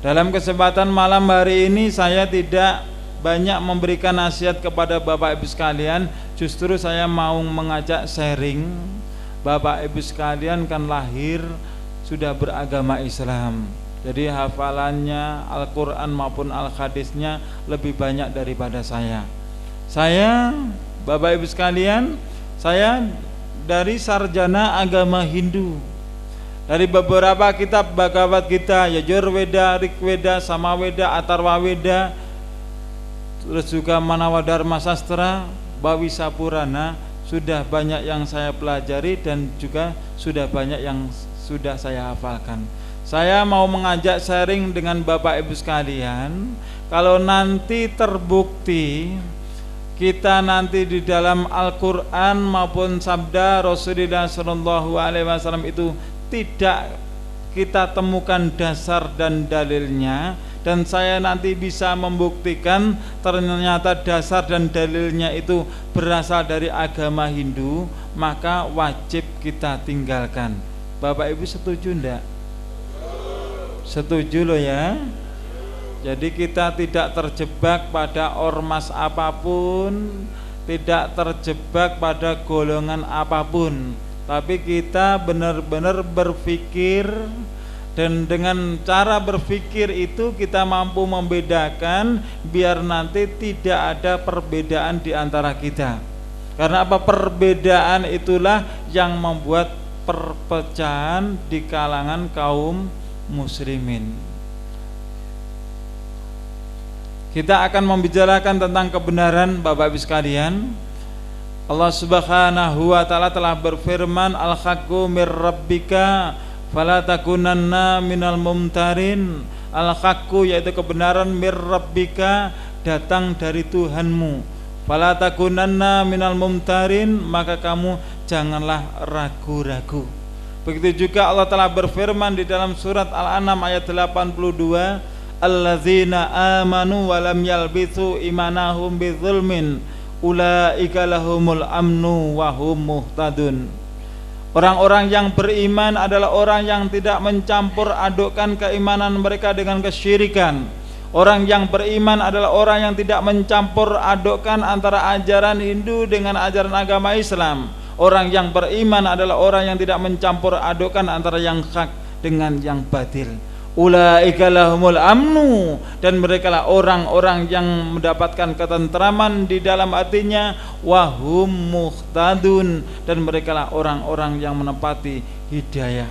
Dalam kesempatan malam hari ini saya tidak banyak memberikan nasihat kepada Bapak Ibu sekalian, justru saya mau mengajak sharing. Bapak Ibu sekalian kan lahir sudah beragama Islam, jadi hafalannya Al-Quran maupun Al-Hadisnya lebih banyak daripada saya. Bapak Ibu sekalian, saya dari sarjana agama Hindu. Dari beberapa kitab Bhagavad Gita, Yajurveda, Rigveda, Samaveda, Atharvaveda, terus juga Manawadharma Sastra, Bhavisa Purana, sudah banyak yang saya pelajari dan juga sudah banyak yang sudah saya hafalkan. Saya mau mengajak sharing dengan Bapak Ibu sekalian, kalau nanti terbukti kita nanti di dalam Al-Quran maupun sabda Rasulullah Sallallahu Alaihi Wasallam itu tidak kita temukan dasar dan dalilnya, dan saya nanti bisa membuktikan ternyata dasar dan dalilnya itu berasal dari agama Hindu, maka wajib kita tinggalkan. Bapak Ibu setuju enggak? Setuju loh ya. Jadi kita tidak terjebak pada ormas apapun, tidak terjebak pada golongan apapun, tapi kita benar-benar berpikir, dan dengan cara berpikir itu kita mampu membedakan biar nanti tidak ada perbedaan di antara kita. Karena apa? Perbedaan itulah yang membuat perpecahan di kalangan kaum muslimin. Kita akan membicarakan tentang kebenaran, Bapak Ibu sekalian. Allah Subhanahu wa taala telah berfirman, al-haqqu mir rabbika fala takunanna minal mumtarin. Al-haqqu yaitu kebenaran, mir rabbika datang dari Tuhanmu. Fala takunanna minal mumtarin, maka kamu janganlah ragu-ragu. Begitu juga Allah telah berfirman di dalam surat Al-An'am ayat 82, alladzina amanu wa lam yalbitsu imanahum bidzulmin ulaika lahumul amnu wa hum muhtadun. Orang-orang yang beriman adalah orang yang tidak mencampur adukkan keimanan mereka dengan kesyirikan. Orang yang beriman adalah orang yang tidak mencampur adukkan antara ajaran Hindu dengan ajaran agama Islam. Orang yang beriman adalah orang yang tidak mencampur adukkan antara yang hak dengan yang batil. Ulaika lahumul amnu, dan merekalah orang-orang yang mendapatkan ketentraman di dalam hatinya, wahum muhtadun, dan merekalah orang-orang yang menepati hidayah.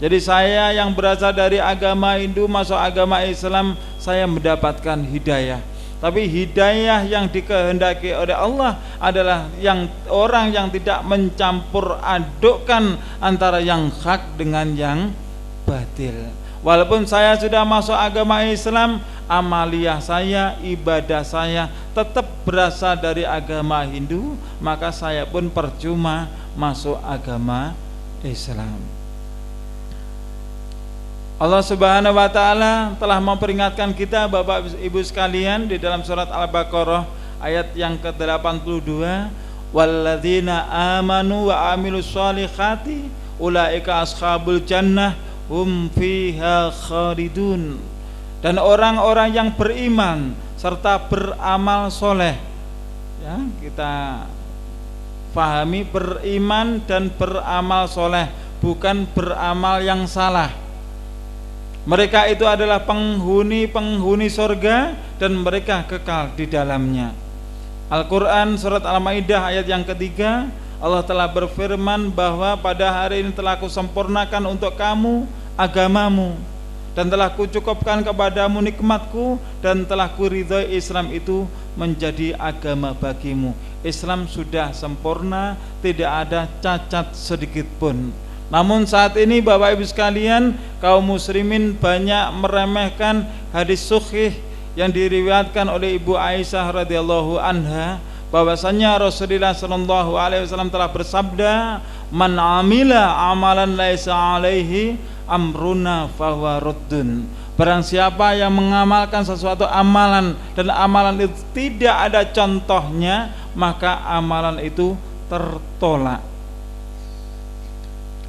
Jadi saya yang berasal dari agama Hindu masuk agama Islam, saya mendapatkan hidayah. Tapi hidayah yang dikehendaki oleh Allah adalah yang orang yang tidak mencampur adukkan antara yang hak dengan yang batil. Walaupun saya sudah masuk agama Islam, amaliyah saya, ibadah saya tetap berasal dari agama Hindu, maka saya pun percuma masuk agama Islam. Allah Subhanahu wa taala telah memperingatkan kita, Bapak Ibu sekalian, di dalam surat Al-Baqarah ayat yang ke-82, walladzina amanu wa amilus solihati ulaika ashabul jannah hum fiha khalidun. Dan orang-orang yang beriman serta beramal soleh, ya, kita pahami beriman dan beramal soleh, bukan beramal yang salah. Mereka itu adalah penghuni surga dan mereka kekal di dalamnya. Al-Quran surat Al-Maidah ayat yang ketiga, Allah telah berfirman bahwa pada hari ini telah kusempurnakan untuk kamu agamamu, dan telah kucukupkan kepadamu nikmatku, dan telah kuridhoi Islam itu menjadi agama bagimu. Islam sudah sempurna, tidak ada cacat sedikit pun. Namun saat ini Bapak Ibu sekalian, kaum muslimin banyak meremehkan hadis sahih yang diriwayatkan oleh Ibu Aisyah radhiyallahu anha, bahwasanya Rasulullah sallallahu alaihi wasallam telah bersabda, man amila amalan laisa alaihi amruna fahuwa raddun. Barang siapa yang mengamalkan sesuatu amalan dan amalan itu tidak ada contohnya, maka amalan itu tertolak.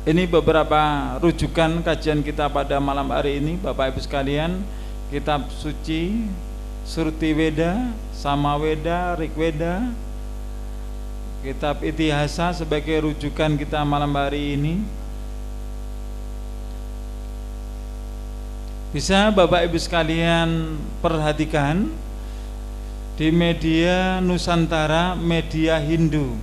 Ini beberapa rujukan kajian kita pada malam hari ini, Bapak Ibu sekalian. Kitab suci, Surti Weda, Samaweda, Rigweda, kitab Itihasa sebagai rujukan kita malam hari ini. Bisa Bapak Ibu sekalian perhatikan di media Nusantara, media Hindu,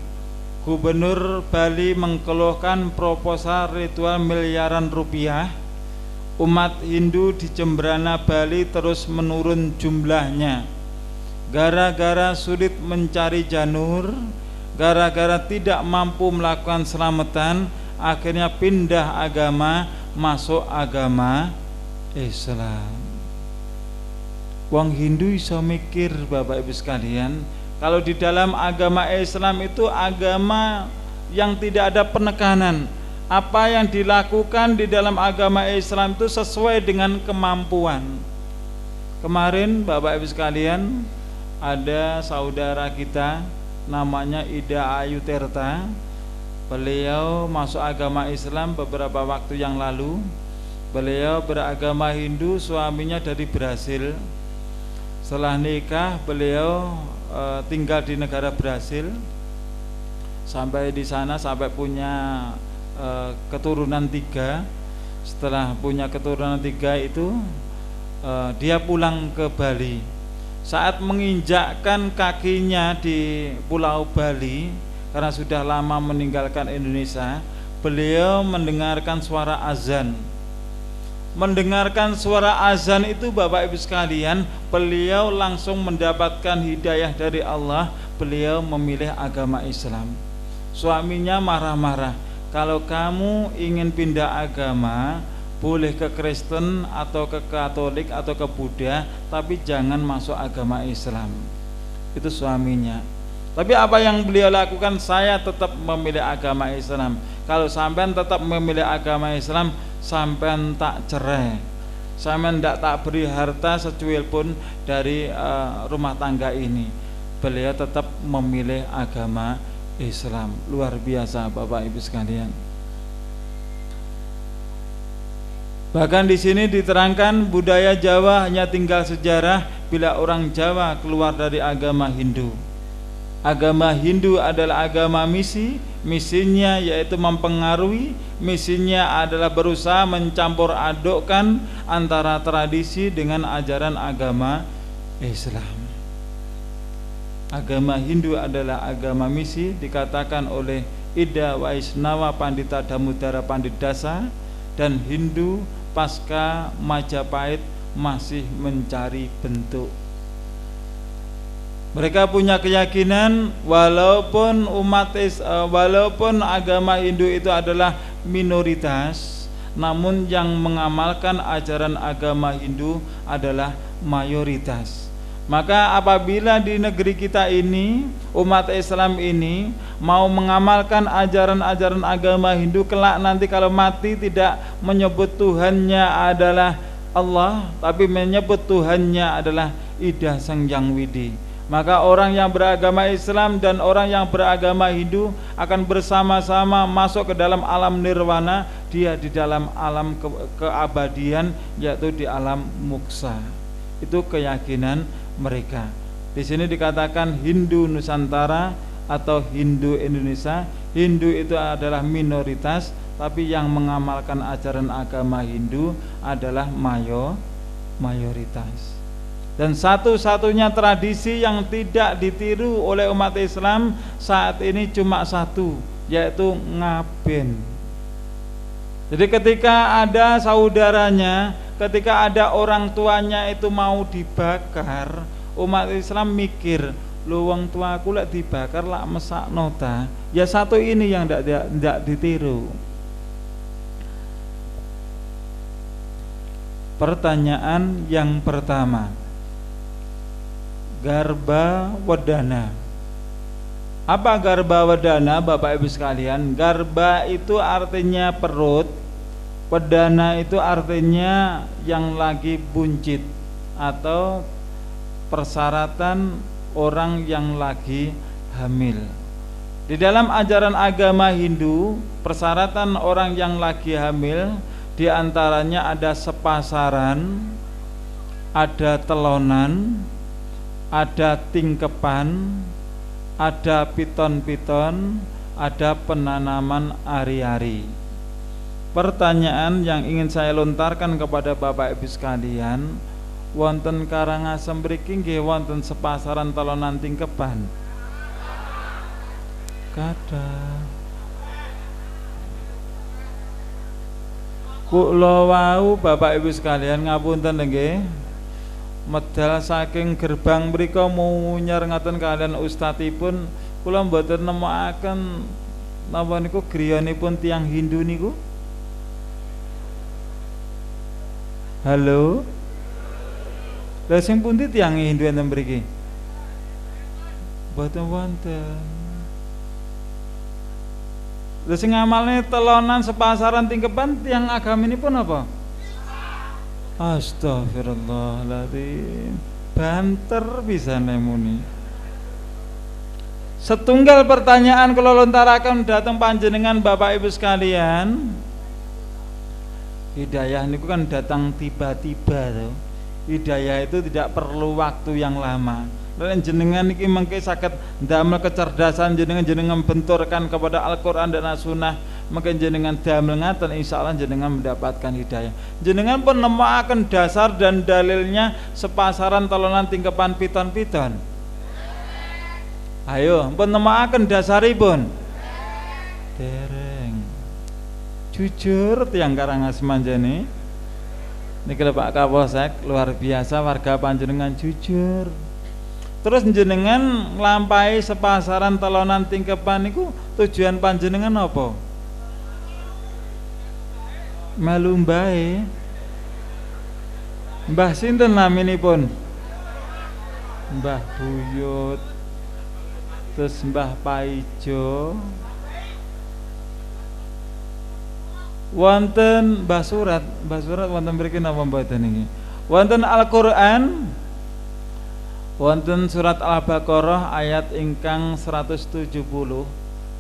Gubernur Bali mengeluhkan proposal ritual miliaran rupiah. Umat Hindu di Jembrana Bali terus menurun jumlahnya, gara-gara sulit mencari janur, gara-gara tidak mampu melakukan selamatan, akhirnya pindah agama, masuk agama Islam. Wong Hindu iso mikir, Bapak Ibu sekalian, kalau di dalam agama Islam itu agama yang tidak ada penekanan. Apa yang dilakukan di dalam agama Islam itu sesuai dengan kemampuan. Kemarin Bapak Ibu sekalian, ada saudara kita namanya Ida Ayu Tirta. Beliau masuk agama Islam beberapa waktu yang lalu. Beliau beragama Hindu, suaminya dari Brasil. Setelah nikah beliau tinggal di negara Brasil. Sampai di sana sampai punya keturunan 3. Setelah punya keturunan 3 itu dia pulang ke Bali. Saat menginjakkan kakinya di Pulau Bali, karena sudah lama meninggalkan Indonesia, beliau mendengarkan suara azan. Mendengarkan suara azan itu Bapak Ibu sekalian, beliau langsung mendapatkan hidayah dari Allah. Beliau memilih agama Islam. Suaminya marah-marah, kalau kamu ingin pindah agama, boleh ke Kristen atau ke Katolik atau ke Buddha, tapi jangan masuk agama Islam. Itu suaminya. Tapi apa yang beliau lakukan? Saya tetap memilih agama Islam. Kalau sampean tetap memilih agama Islam, sampean tak cerai, sampean tak beri harta secuil pun dari rumah tangga ini. Beliau tetap memilih agama Islam. Luar biasa Bapak Ibu sekalian. Bahkan di sini diterangkan budaya Jawa hanya tinggal sejarah bila orang Jawa keluar dari agama Hindu. Agama Hindu adalah agama misi. Misinya yaitu mempengaruhi. Misinya adalah berusaha mencampur adukkan antara tradisi dengan ajaran agama Islam. Agama Hindu adalah agama misi, dikatakan oleh Ida Waisnawa Pandita Damodara Panditdasa. Dan Hindu pasca Majapahit masih mencari bentuk. Mereka punya keyakinan walaupun walaupun agama Hindu itu adalah minoritas, namun yang mengamalkan ajaran agama Hindu adalah mayoritas. Maka apabila di negeri kita ini umat Islam ini mau mengamalkan ajaran-ajaran agama Hindu, kelak nanti kalau mati tidak menyebut Tuhannya adalah Allah, tapi menyebut Tuhannya adalah Ida Sang Hyang Widi, maka orang yang beragama Islam dan orang yang beragama Hindu akan bersama-sama masuk ke dalam alam nirwana. Dia di dalam alam keabadian, yaitu di alam moksa. Itu keyakinan mereka. Di sini dikatakan Hindu Nusantara atau Hindu Indonesia. Hindu itu adalah minoritas, tapi yang mengamalkan ajaran agama Hindu adalah mayoritas. Dan satu-satunya tradisi yang tidak ditiru oleh umat Islam saat ini cuma satu, yaitu ngaben. Jadi ketika ada saudaranya, ketika ada orang tuanya itu mau dibakar, umat Islam mikir, lu wong tuaku lek dibakar lak mesak nota. Ya satu ini yang tidak ditiru. Pertanyaan yang pertama, garba wedana. Apa garba wedana Bapak Ibu sekalian? Garba itu artinya perut, wedana itu artinya yang lagi buncit atau persyaratan orang yang lagi hamil. Di dalam ajaran agama Hindu, persyaratan orang yang lagi hamil diantaranya ada sepasaran, ada telonan, ada tingkepan, ada piton-piton, ada penanaman ari-ari. Pertanyaan yang ingin saya lontarkan kepada Bapak Ibu sekalian, wonten Karangasem mriki nggih wonten sepasaran telonan tingkepan? Kathah. Kula wau Bapak Ibu sekalian ngapunten nggih. Medal saking gerbang mriku munyer ngaten kalian ustadzipun, kula mboten nemokaken napa niku griyanipun tiyang Hindu niku. Halo. Lah sing pundi tiyang Hindu enten mriki? Mboten wonten. Lah sing ngamalne telonan sepasaran tingkepan tiyang agaminipun apa? Astagfirullahaladzim, banter bisa nemuni. Setunggal pertanyaan kalau lontarakan datang panjenengan Bapak Ibu sekalian. Hidayah niku kan datang tiba-tiba tuh. Hidayah itu tidak perlu waktu yang lama. Dan jenengan niki mengke saged ndamel kecerdasan jenengan benturkan kepada Al-Qur'an dan As-Sunnah, maka jenengan damel ngaten insyaallah jenengan mendapatkan hidayah. Jenengan pun nemokaken dasar dan dalilnya sepasaran telonan tingkepan piton-piton. Ayo pun nemokaken dasaripun. Dereng. Jujur tiang Karangasem manjane. Niki lho Pak Kapolsek, luar biasa warga panjenengan jujur. Terus jenengan nglampahi sepasaran telonan tingkepan niku tujuan panjenengan apa? Melu mbae. Mbah sinten naminipun? Mbah Buyut. Terus Mbah Paijo. Wonten Mbah Surat wonten mriki napa mboten niki? Wonten Al-Qur'an, wonten surat Al-Baqarah ayat ingkang 170.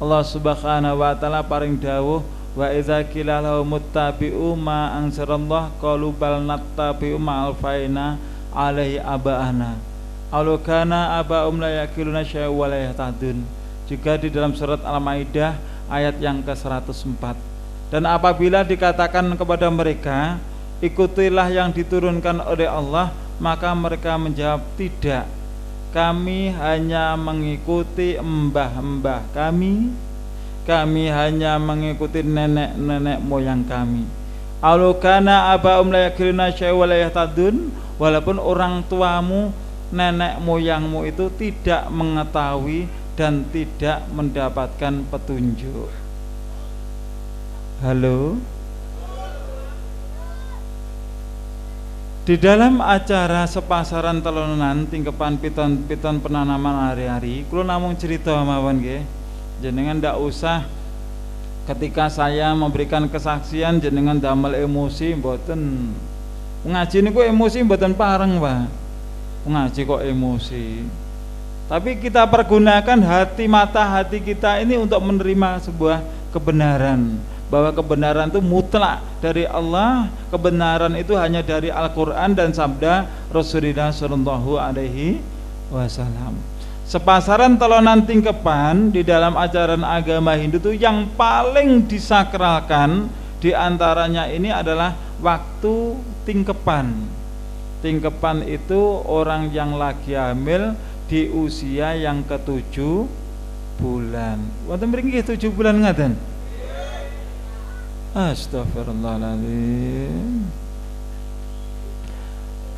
Allah Subhanahu wa taala paring dawuh, wa idza qila lahum muttabi'u ma anzarallah qalu bal nattabi'u ma alfaina alaihi aba'ana aw kana aba'um la yaqiluna syai'a wa la yahtadun. Juga di dalam surat Al-Maidah ayat yang ke-104. Dan apabila dikatakan kepada mereka, ikutilah yang diturunkan oleh Allah, maka mereka menjawab, tidak, kami hanya mengikuti mbah-mbah kami hanya mengikuti nenek-nenek moyang kami. Alukana abaum la yaqiluna syai'a wa la yahtadun. Walaupun orang tuamu, nenek moyangmu itu tidak mengetahui dan tidak mendapatkan petunjuk. Halo. Di dalam acara sepasaran telonan tingkepan piton penanaman hari-hari, kula namung cerita mawon nggih. Jenengan ndak usah ketika saya memberikan kesaksian jenengan damel emosi mboten. Ngaji niku emosi mboten pareng, Pak. Ngaji kok emosi. Tapi kita pergunakan hati mata hati kita ini untuk menerima sebuah kebenaran. Bahwa kebenaran itu mutlak dari Allah, kebenaran itu hanya dari Al-Quran dan sabda Rasulullah Shallallahu Alaihi Wasallam. Sepasaran telonan tingkepan di dalam ajaran agama Hindu itu yang paling disakralkan diantaranya ini adalah waktu tingkepan. Tingkepan itu orang yang lagi hamil di usia yang ke-7 bulan. Wonten mriki 7 bulan ngaten? Astagfirullahaladzim.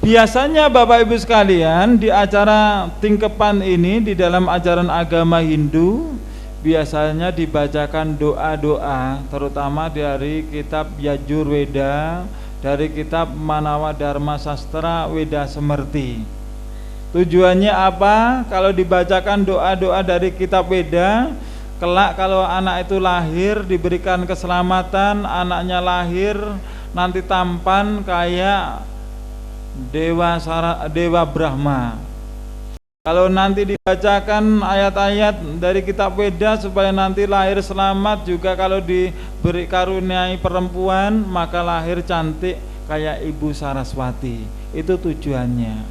Biasanya Bapak Ibu sekalian di acara tingkepan ini di dalam ajaran agama Hindu biasanya dibacakan doa-doa, terutama dari kitab Yajurveda, dari kitab Manawa Dharma Sastra Weda Semerti. Tujuannya apa? Kalau dibacakan doa-doa dari kitab Weda, kelak kalau anak itu lahir diberikan keselamatan, anaknya lahir nanti tampan kayak Dewa Brahma. Kalau nanti dibacakan ayat-ayat dari kitab Weda supaya nanti lahir selamat, juga kalau diberi karuniai perempuan maka lahir cantik kayak Ibu Saraswati. Itu tujuannya.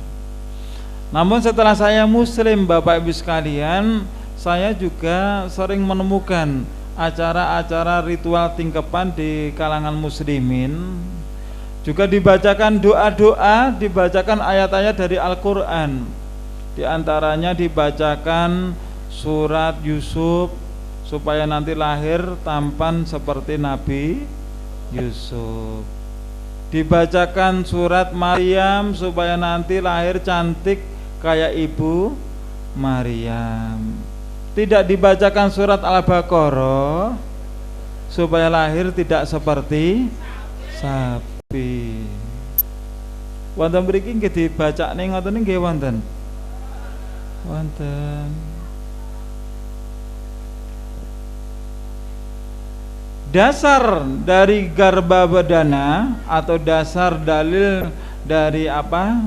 Namun setelah saya muslim Bapak Ibu sekalian, saya juga sering menemukan acara-acara ritual tingkepan di kalangan muslimin. Juga dibacakan doa-doa, dibacakan ayat-ayat dari Al-Quran. Di antaranya dibacakan surat Yusuf supaya nanti lahir tampan seperti Nabi Yusuf. Dibacakan surat Maryam supaya nanti lahir cantik kayak Ibu Maryam. Tidak dibacakan surat Al-Baqarah supaya lahir tidak seperti sapi. Wonten mriki nggih dibacane ngoten nggih wonten. Wonten. Dasar dari Garbhadana atau dasar dalil dari apa?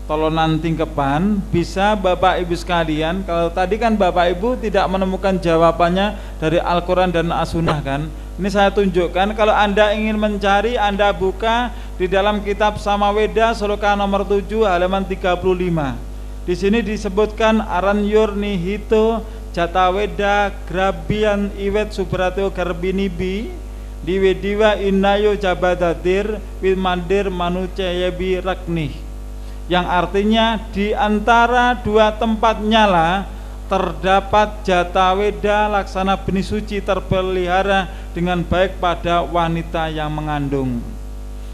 Tolonan tingkepan bisa Bapak Ibu sekalian. Kalau tadi kan Bapak Ibu tidak menemukan jawabannya dari Al-Quran dan As-Sunnah kan. Ini saya tunjukkan. Kalau Anda ingin mencari, Anda buka di dalam kitab Samaweda Sloka nomor 7 halaman 35. Di sini disebutkan Aranyur Nihito Jataweda Grabian Iwet Subratio Garbinibi Diwediwa Inayo Jabadatir Wilmandir Manuceyebi Ragnih, yang artinya di antara dua tempat nyala terdapat jata weda laksana benih suci terpelihara dengan baik pada wanita yang mengandung.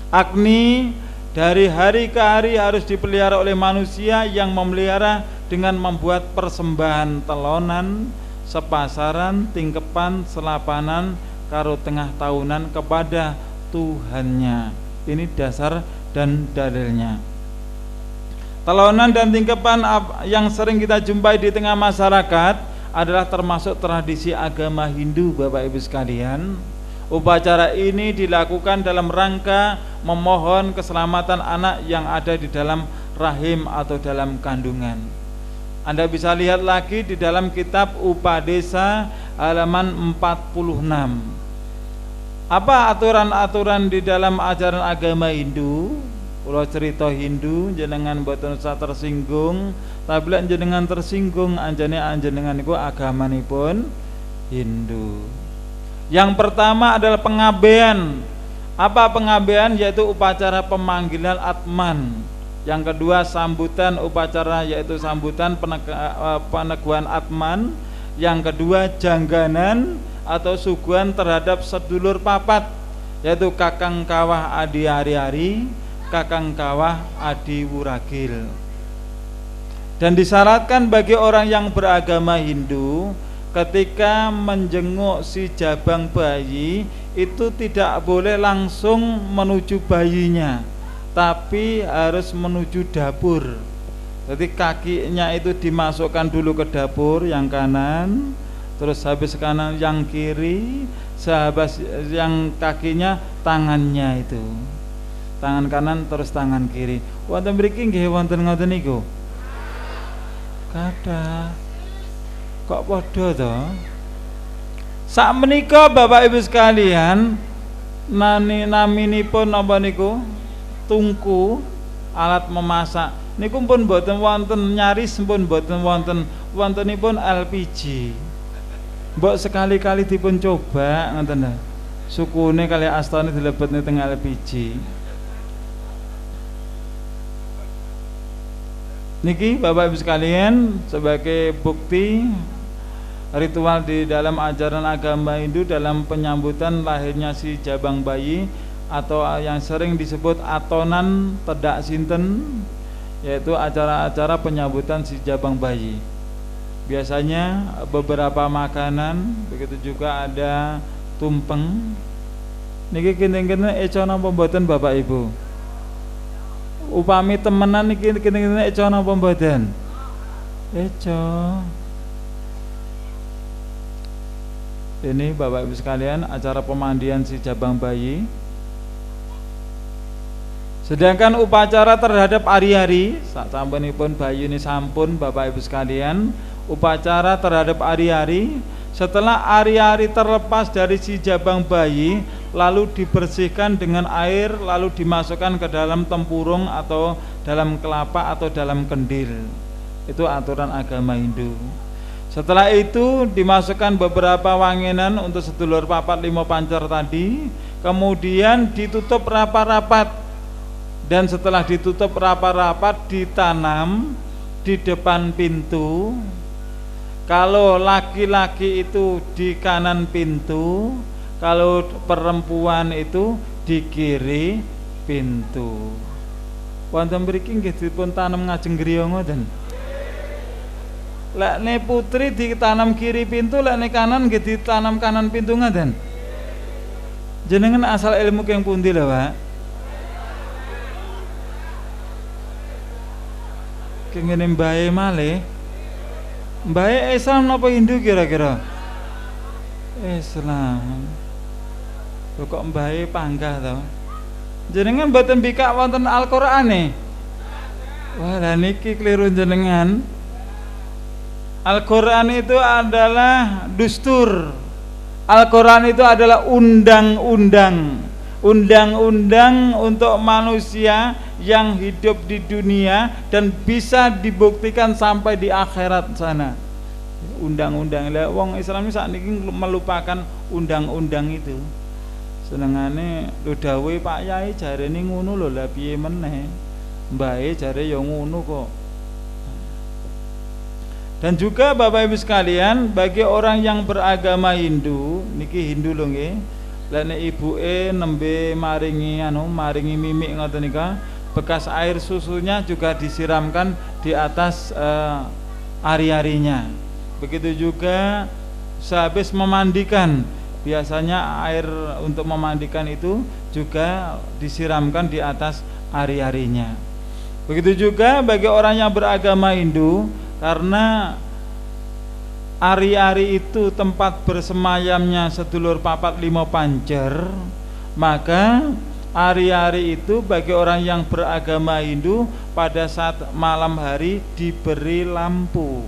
Agni dari hari ke hari harus dipelihara oleh manusia yang memelihara dengan membuat persembahan telonan, sepasaran, tingkepan, selapanan, karo tengah tahunan kepada Tuhannya. Ini dasar dan dalilnya. Telonan dan tingkepan yang sering kita jumpai di tengah masyarakat adalah termasuk tradisi agama Hindu, Bapak Ibu sekalian. Upacara ini dilakukan dalam rangka memohon keselamatan anak yang ada di dalam rahim atau dalam kandungan. Anda bisa lihat lagi di dalam kitab Upadesa halaman 46. Apa aturan-aturan di dalam ajaran agama Hindu? Kalau cerita Hindu jenengan boten usah tersinggung, tapi lek jenengan tersinggung anjane anjenengan niku agamanipun Hindu. Yang pertama adalah pengabaian. Apa pengabaian? Yaitu upacara pemanggilan Atman. Yang kedua sambutan upacara, yaitu sambutan peneguhan Atman. Yang kedua jangganan atau suguhan terhadap sedulur papat, yaitu kakang kawah adi hari-hari, kakang kawah adi wuragil. Dan disyaratkan bagi orang yang beragama Hindu ketika menjenguk si jabang bayi itu tidak boleh langsung menuju bayinya, tapi harus menuju dapur. Jadi kakinya itu dimasukkan dulu ke dapur yang kanan, terus habis kanan yang kiri, sahabat yang kakinya tangannya itu. Tangan kanan terus tangan kiri. Wonten mriki nggih wonten ngoten niku? Kathah. Kok padha to? Sakmenika Bapak Ibu sekalian, naminipun napa niku? Tungku, alat memasak. Niku pun boten wonten, nyaris pun boten wontenipun LPG. Mbok sekali-kali dipun coba ngoten lho. Sukune kali astane dilebetne teng LPG. Niki Bapak Ibu sekalian, sebagai bukti ritual di dalam ajaran agama Hindu dalam penyambutan lahirnya si jabang bayi atau yang sering disebut atonan tedak sinten, yaitu acara-acara penyambutan si jabang bayi. Biasanya beberapa makanan, begitu juga ada tumpeng. Niki kinten-kinten eco napa mboten Bapak Ibu? Upami temenan niki kinten-kinten eco napa mboten? Eco. Ini Bapak Ibu sekalian acara pemandian si jabang bayi. Sedangkan upacara terhadap ari-ari, sasampunipun bayi ini sampun Bapak Ibu sekalian, upacara terhadap ari-ari, setelah ari-ari terlepas dari si jabang bayi, lalu dibersihkan dengan air, lalu dimasukkan ke dalam tempurung atau dalam kelapa atau dalam kendil. Itu aturan agama Hindu. Setelah itu dimasukkan beberapa wanginan untuk sedulur papat 5 pancer tadi, kemudian ditutup rapat-rapat, dan setelah ditutup rapat-rapat ditanam di depan pintu. Kalau laki-laki itu di kanan pintu, kalau perempuan itu di kiri pintu. Wonten mriki nggih dipun tanam ngajeng griya ngoten. Lekne putri ditanam kiri pintu, lekne kanan nggih ditanam kanan pintu ngoten. Jenengan asal ilmu keng pundi lho, Pak? Kengene mbae malih. Mbae Islam napa Hindu kira-kira? Islam. Lho kok mbae panggah to? Jenengan mboten bikak wonten Al-Qur'ane. Wah, lah niki kliru jenengan. Al-Qur'an itu adalah dustur. Al-Qur'an itu adalah undang-undang. Undang-undang untuk manusia yang hidup di dunia dan bisa dibuktikan sampai di akhirat sana. Undang-undang. Lah wong Islam sakniki melupakan undang-undang itu. Senengane lho dawuhe Pak Yai jarene ngono lho, lah piye meneh. Mbae jare ya ngono kok. Dan juga Bapak Ibu sekalian, bagi orang yang beragama Hindu, niki Hindu lho nggih. Lah nek ibuke nembe maringi mimik ngoten nika, bekas air susunya juga disiramkan di atas ari-arinya. Begitu juga sehabis memandikan, biasanya air untuk memandikan itu juga disiramkan di atas ari-arinya. Begitu juga bagi orang yang beragama Hindu, karena ari-ari itu tempat bersemayamnya sedulur papat lima pancer, maka ari-ari itu bagi orang yang beragama Hindu pada saat malam hari diberi lampu.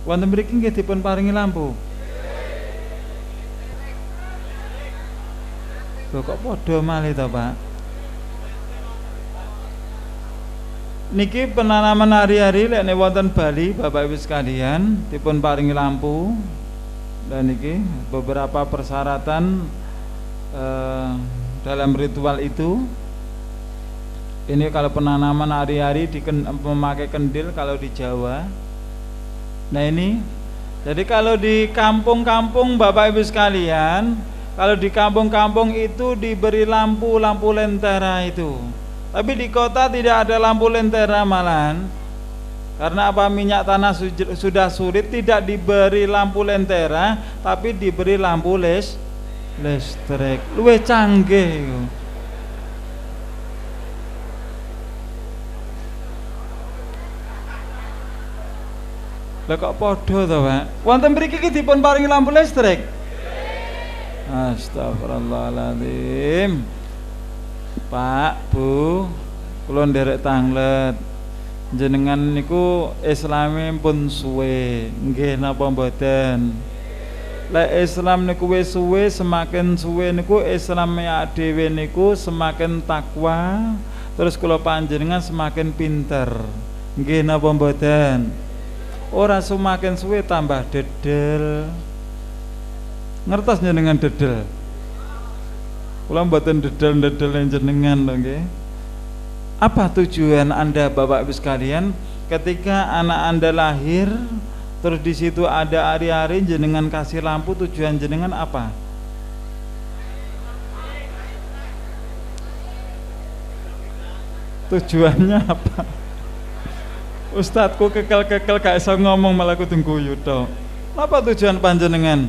Wonten mriki nggih dipun paringi lampu? Lho kok padha malih to, Pak? Niki penanaman ari-ari lek wonten Bali Bapak Ibu sekalian dipun paringi lampu. Dan niki beberapa persyaratan dalam ritual itu. Ini kalau penanaman ari-ari memakai kendil kalau di Jawa. Nah ini, jadi kalau di kampung-kampung Bapak Ibu sekalian, kalau di kampung-kampung itu diberi lampu lentera itu. Tapi di kota tidak ada lampu lentera malahan. Karena apa, minyak tanah sudah sulit, tidak diberi lampu lentera, tapi diberi lampu listrik. Luwih canggih. Lah kok padha to, Pak? Wonten mriki iki dipun paringi lampu listrik? Astagfirullahaladzim. Pak, Bu, kula nderek tanglet. Jenengan niku Islame pun suwe, nggih napa mboten? Lek Islam niku wis suwe, semakin suwe niku Islame dhewe niku semakin takwa, terus kula panjenengan semakin pinter. Nggih napa mboten? Ora semakin suwe tambah dedel. Ngertos jenengan dedel? Kula mboten dedel-dedel jenengan lho nggih. Apa tujuan Anda Bapak Ibu sekalian ketika anak Anda lahir terus di situ ada ari-ari jenengan kasih lampu, tujuan jenengan apa? Tujuannya apa? Ustadku kekel-kekel gak iso ngomong malah kudu guyu tok. Apa tujuan panjenengan?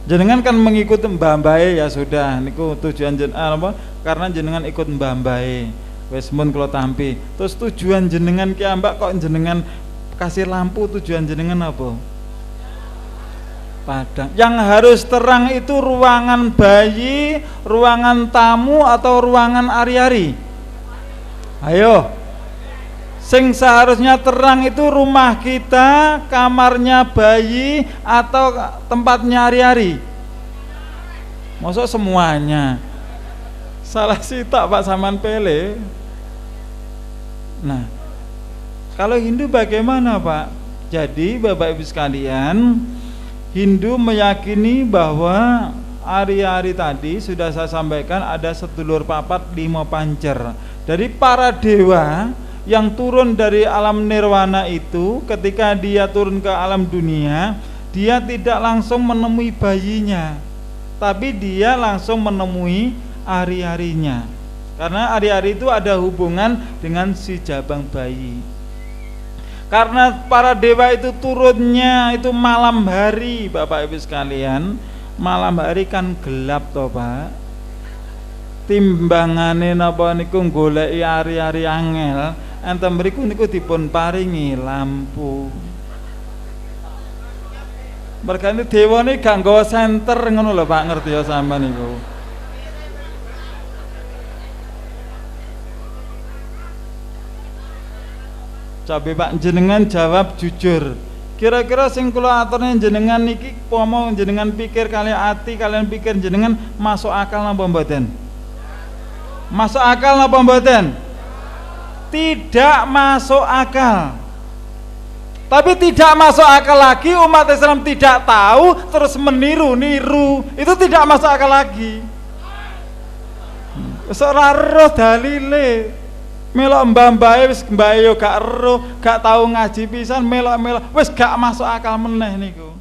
Jenengan kan mengikuti mbah-mbahe ya sudah niku tujuan apa? Karena jenengan ikut mbah-mbahe. Wis mun kula tampi. Terus tujuan jenengan ki ambak kok jenengan kasih lampu, tujuan jenengan apa? Padang. Yang harus terang itu ruangan bayi, ruangan tamu atau ruangan ari-ari? Ayo. Sing seharusnya terang itu rumah kita, kamarnya bayi, atau tempatnya ari-ari? Masa semuanya? Salah sitak Pak Saman Pele. Nah, kalau Hindu bagaimana Pak? Jadi Bapak Ibu sekalian, Hindu meyakini bahwa ari-ari tadi sudah saya sampaikan ada sedulur papat lima pancer. Dari para dewa yang turun dari alam nirwana itu, ketika dia turun ke alam dunia, dia tidak langsung menemui bayinya, tapi dia langsung menemui ari-arinya. Karena ari-ari itu ada hubungan dengan si jabang bayi. Karena para dewa itu turunnya itu malam hari, Bapak Ibu sekalian. Malam hari kan gelap toh Pak. Timbangane napa niku goleki ari-ari angel, enten mriku niku dipun paringi lampu. Mergane dewane gak nggawa senter ngono lho Pak, ngerti ya sampean niku. Coba Pak jenengan jawab jujur. Kira-kira sing kula aturne jenengan niki pomo jenengan pikir kali ati kalian pikir jenengan masuk akal napa mboten? Masuk akal napa mboten? Tidak masuk akal. Tapi tidak masuk akal lagi, umat Islam tidak tahu terus meniru-niru. Itu tidak masuk akal lagi. Ora roh dalile. Melok mbah-mbahe wis mbahe yo gak ero, gak tau ngaji pisan, melok-melok wis gak masuk akal meneh niku.